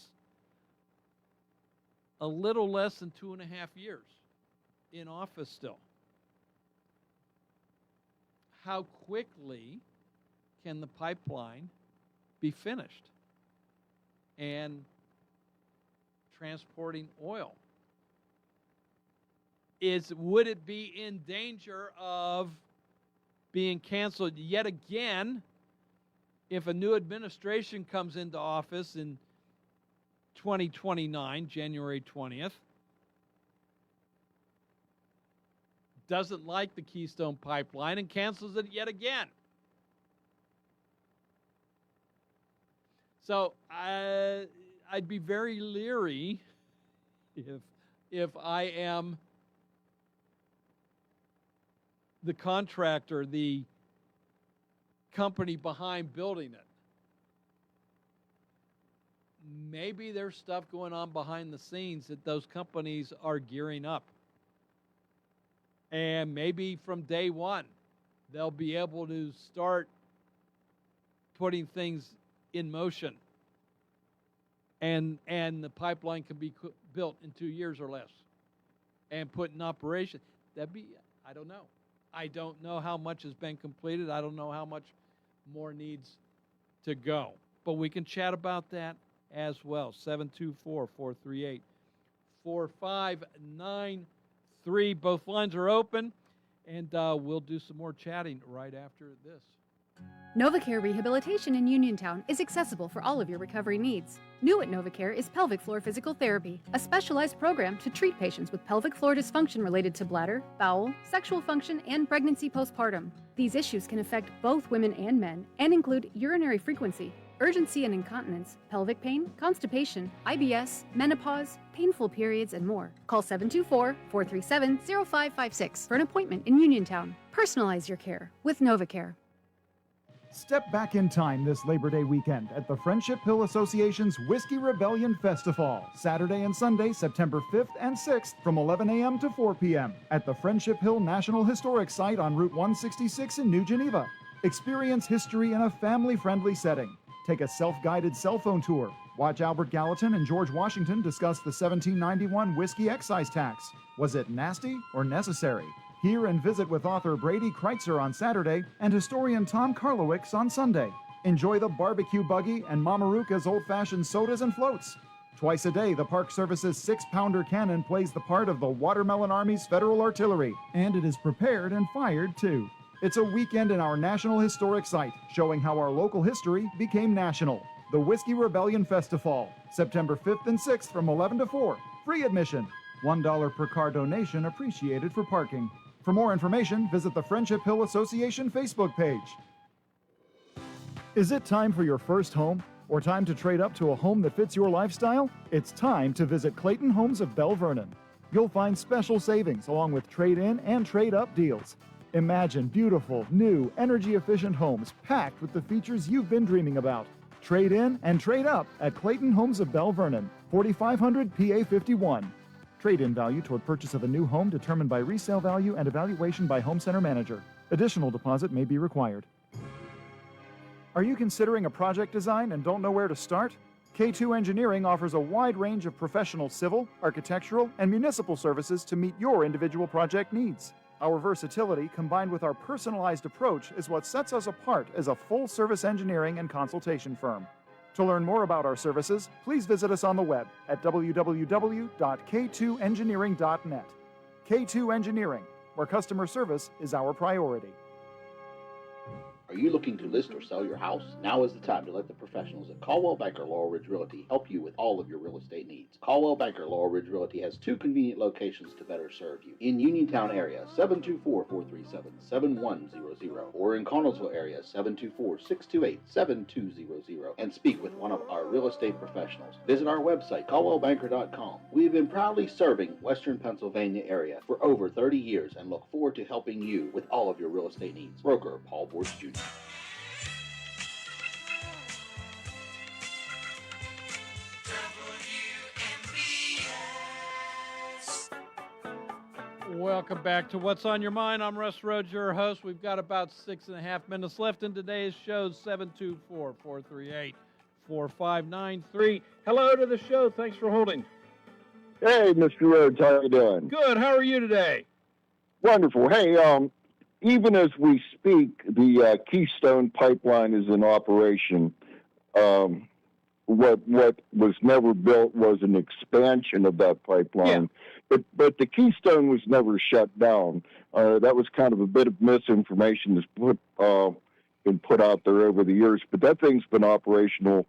a little less than 2.5 years in office still. How quickly can the pipeline be finished and transporting oil? Would it be in danger of being canceled yet again if a new administration comes into office in 2029, January 20th, doesn't like the Keystone Pipeline and cancels it yet again? So I'd be very leery if I am the contractor, the company behind building it. Maybe there's stuff going on behind the scenes that those companies are gearing up. And maybe from day one, they'll be able to start putting things in motion. And the pipeline can be built in 2 years or less and put in operation. I don't know. I don't know how much has been completed. I don't know how much more needs to go. But we can chat about that as well. 724-438-4593. Both lines are open, and we'll do some more chatting right after this. NovaCare Rehabilitation in Uniontown is accessible for all of your recovery needs. New at NovaCare is pelvic floor physical therapy, a specialized program to treat patients with pelvic floor dysfunction related to bladder, bowel, sexual function, and pregnancy postpartum. These issues can affect both women and men and include urinary frequency, urgency and incontinence, pelvic pain, constipation, IBS, menopause, painful periods, and more. Call 724-437-0556 for an appointment in Uniontown. Personalize your care with NovaCare. Step back in time this Labor Day weekend at the Friendship Hill Association's Whiskey Rebellion Festival, Saturday and Sunday, September 5th and 6th from 11 a.m. to 4 p.m. at the Friendship Hill National Historic Site on Route 166 in New Geneva. Experience history in a family-friendly setting. Take a self-guided cell phone tour. Watch Albert Gallatin and George Washington discuss the 1791 whiskey excise tax. Was it nasty or necessary? Hear and visit with author Brady Kreitzer on Saturday and historian Tom Karlowicz on Sunday. Enjoy the barbecue buggy and Mamaruka's old-fashioned sodas and floats. Twice a day, the Park Service's 6-pounder cannon plays the part of the Watermelon Army's Federal Artillery, and it is prepared and fired, too. It's a weekend in our National Historic Site, showing how our local history became national. The Whiskey Rebellion Festival, September 5th and 6th from 11 to 4. Free admission. $1 per car donation appreciated for parking. For more information, visit the Friendship Hill Association Facebook page. Is it time for your first home? Or time to trade up to a home that fits your lifestyle? It's time to visit Clayton Homes of Bell Vernon. You'll find special savings along with trade-in and trade-up deals. Imagine beautiful, new, energy-efficient homes packed with the features you've been dreaming about. Trade in and trade up at Clayton Homes of Bell Vernon, 4500 PA 51. Trade-in value toward purchase of a new home determined by resale value and evaluation by home center manager. Additional deposit may be required. Are you considering a project design and don't know where to start? K2 Engineering offers a wide range of professional civil, architectural, and municipal services to meet your individual project needs. Our versatility, combined with our personalized approach, is what sets us apart as a full-service engineering and consultation firm. To learn more about our services, please visit us on the web at www.k2engineering.net. K2 Engineering, where customer service is our priority. Are you looking to list or sell your house? Now is the time to let the professionals at Caldwell Banker Laurel Ridge Realty help you with all of your real estate needs. Caldwell Banker Laurel Ridge Realty has 2 convenient locations to better serve you. In Uniontown area, 724-437-7100, or in Connellsville area, 724-628-7200, and speak with one of our real estate professionals. Visit our website, caldwellbanker.com. We have been proudly serving Western Pennsylvania area for over 30 years and look forward to helping you with all of your real estate needs. Broker Paul Borch Jr. Welcome back to What's on Your Mind. I'm Russ Rhodes, your host. We've got about 6.5 minutes left in today's show. 724-438-4593. Hello to the show. Thanks for holding. Hey, Mr. Rhodes, how you doing? Good. How are you today? Wonderful. Hey, even as we speak, the Keystone Pipeline is in operation. What was never built was an expansion of that pipeline. Yeah. But the Keystone was never shut down. That was kind of a bit of misinformation that's been put out there over the years. But that thing's been operational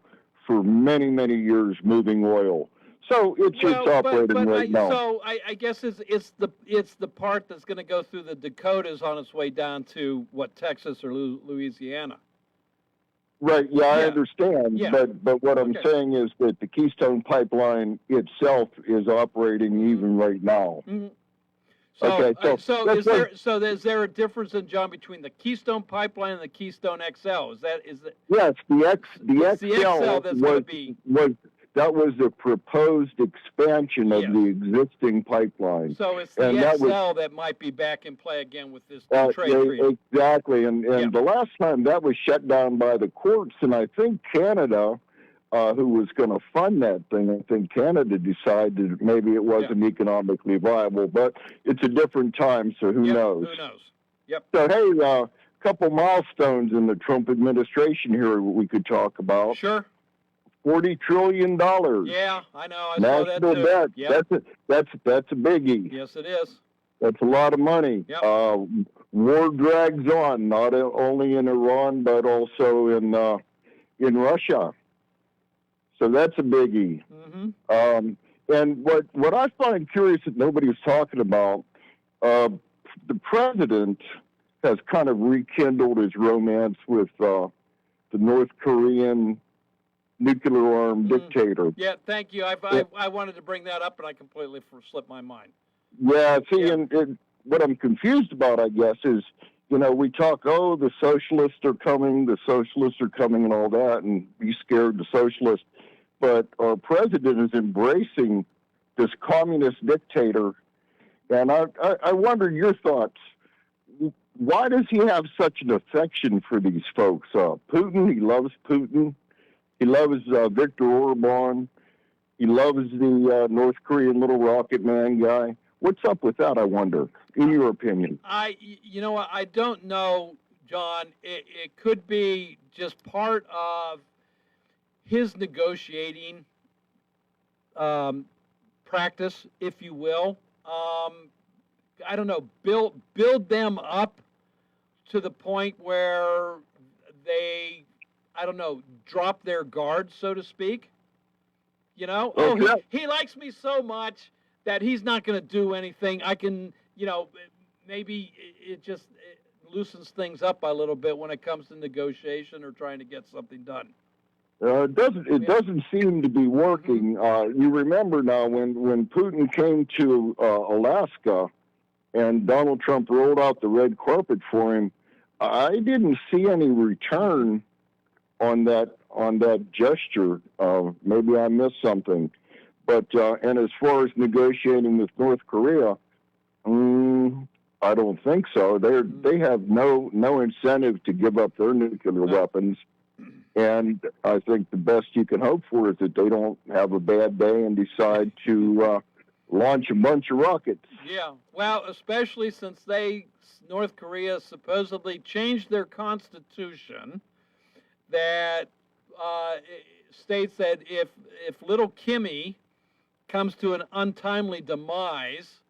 for many, many years, moving oil. So it's operating right now. So I guess it's the part that's going to go through the Dakotas on its way down to Texas or Louisiana. Right. Yeah, I understand. Yeah. But what I'm saying is that the Keystone Pipeline itself is operating even right now. Mm-hmm. So, so is there a difference, John, between the Keystone Pipeline and the Keystone XL? Is that? Yes, the XL that's going to be. That was the proposed expansion of the existing pipeline. So it's the XL that might be back in play again with this trade treaty. Exactly. And the last time that was shut down by the courts, and I think Canada, who was going to fund that thing, I think Canada decided that maybe it wasn't economically viable. But it's a different time, so who knows? Who knows? Yep. So, hey, a couple milestones in the Trump administration here we could talk about. Sure. $40 trillion. Yeah, I know. I National saw that too. debt. Yep. That's a biggie. Yes, it is. That's a lot of money. Yep. war drags on, not only in Iran but also in Russia. So that's a biggie. Mm-hmm. And what I find curious that nobody's talking about, the president has kind of rekindled his romance with the North Korean nuclear-armed dictator. Yeah, thank you. I wanted to bring that up, and I completely slipped my mind. Yeah, see, and what I'm confused about, I guess, is, we talk, the socialists are coming, and all that, and be scared the socialists. But our president is embracing this communist dictator, and I wonder your thoughts. Why does he have such an affection for these folks? Putin, he loves Putin. He loves Viktor Orban. He loves the North Korean little rocket man guy. What's up with that, I wonder, in your opinion? You know what? I don't know, John. It could be just part of his negotiating practice, if you will. I don't know. Build them up to the point where they, I don't know, drop their guard, so to speak. He likes me so much that he's not going to do anything. I can, maybe it just loosens things up a little bit when it comes to negotiation or trying to get something done. It doesn't seem to be working. You remember now when Putin came to Alaska and Donald Trump rolled out the red carpet for him, I didn't see any return on that gesture. Maybe I missed something. But and as far as negotiating with North Korea, I don't think so. They have no incentive to give up their nuclear weapons. And I think the best you can hope for is that they don't have a bad day and decide to launch a bunch of rockets. Yeah, well, especially since North Korea supposedly changed their constitution that states that if little Kimmy comes to an untimely demise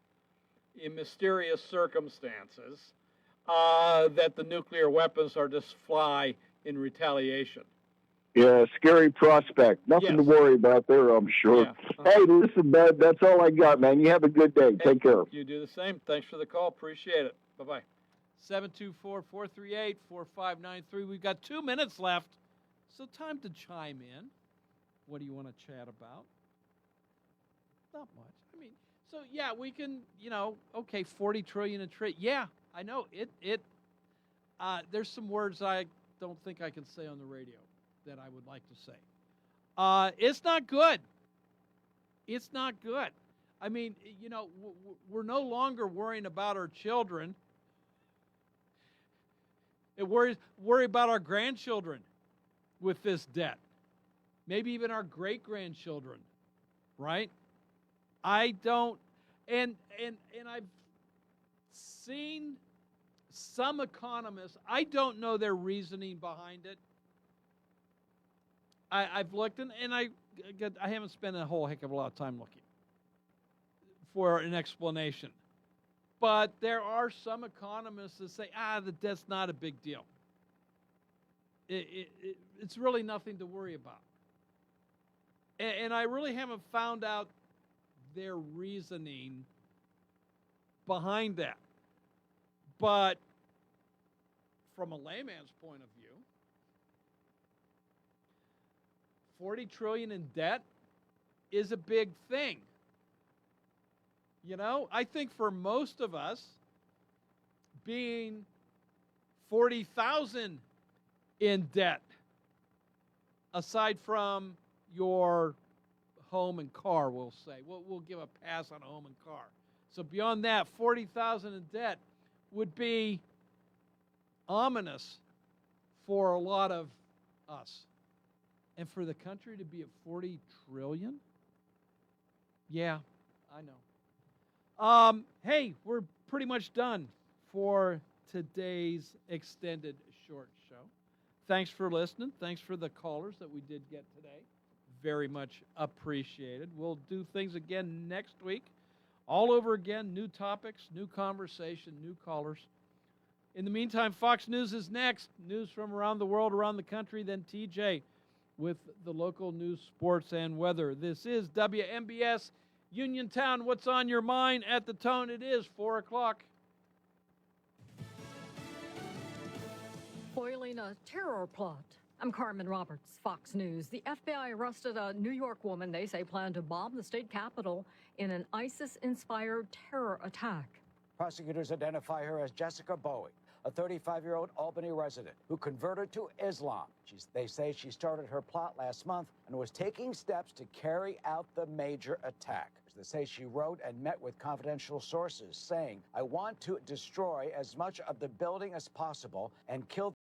in mysterious circumstances, that the nuclear weapons are just fly in retaliation. Yeah, scary prospect. Nothing to worry about there, I'm sure. Yeah. Hey, listen, Bud, that's all I got, man. You have a good day. Take care. You do the same. Thanks for the call. Appreciate it. Bye-bye. 724-438-4593. We've got 2 minutes left, so time to chime in. What do you want to chat about? Not much. I mean, so, yeah, we can, okay, 40 trillion a trade. Yeah, I know. There's some words I don't think I can say on the radio that I would like to say. It's not good. It's not good. I mean, we're no longer worrying about our children. Worry about our grandchildren with this debt. Maybe even our great-grandchildren, right? I don't, and I've seen some economists, I don't know their reasoning behind it. I've looked, and I haven't spent a whole heck of a lot of time looking for an explanation. But there are some economists that say, the debt's not a big deal. It's really nothing to worry about. And I really haven't found out their reasoning behind that. But from a layman's point of view, 40 trillion in debt is a big thing. I think for most of us, being 40,000 in debt, aside from your home and car, we'll say. We'll give a pass on a home and car. So beyond that, 40,000 in debt would be ominous for a lot of us. And for the country to be at 40 trillion? Yeah, I know. Hey, we're pretty much done for today's extended short show. Thanks for listening. Thanks for the callers that we did get today. Very much appreciated. We'll do things again next week. All over again, new topics, new conversation, new callers. In the meantime, Fox News is next. News from around the world, around the country, then TJ with the local news, sports, and weather. This is WMBS Uniontown. What's on your mind? At the tone, it is 4 o'clock. Foiling a terror plot. I'm Carmen Roberts, Fox News. The FBI arrested a New York woman they say planned to bomb the state capitol in an ISIS-inspired terror attack. Prosecutors identify her as Jessica Bowie, a 35-year-old Albany resident who converted to Islam. They say she started her plot last month and was taking steps to carry out the major attack. They say she wrote and met with confidential sources saying, "I want to destroy as much of the building as possible and kill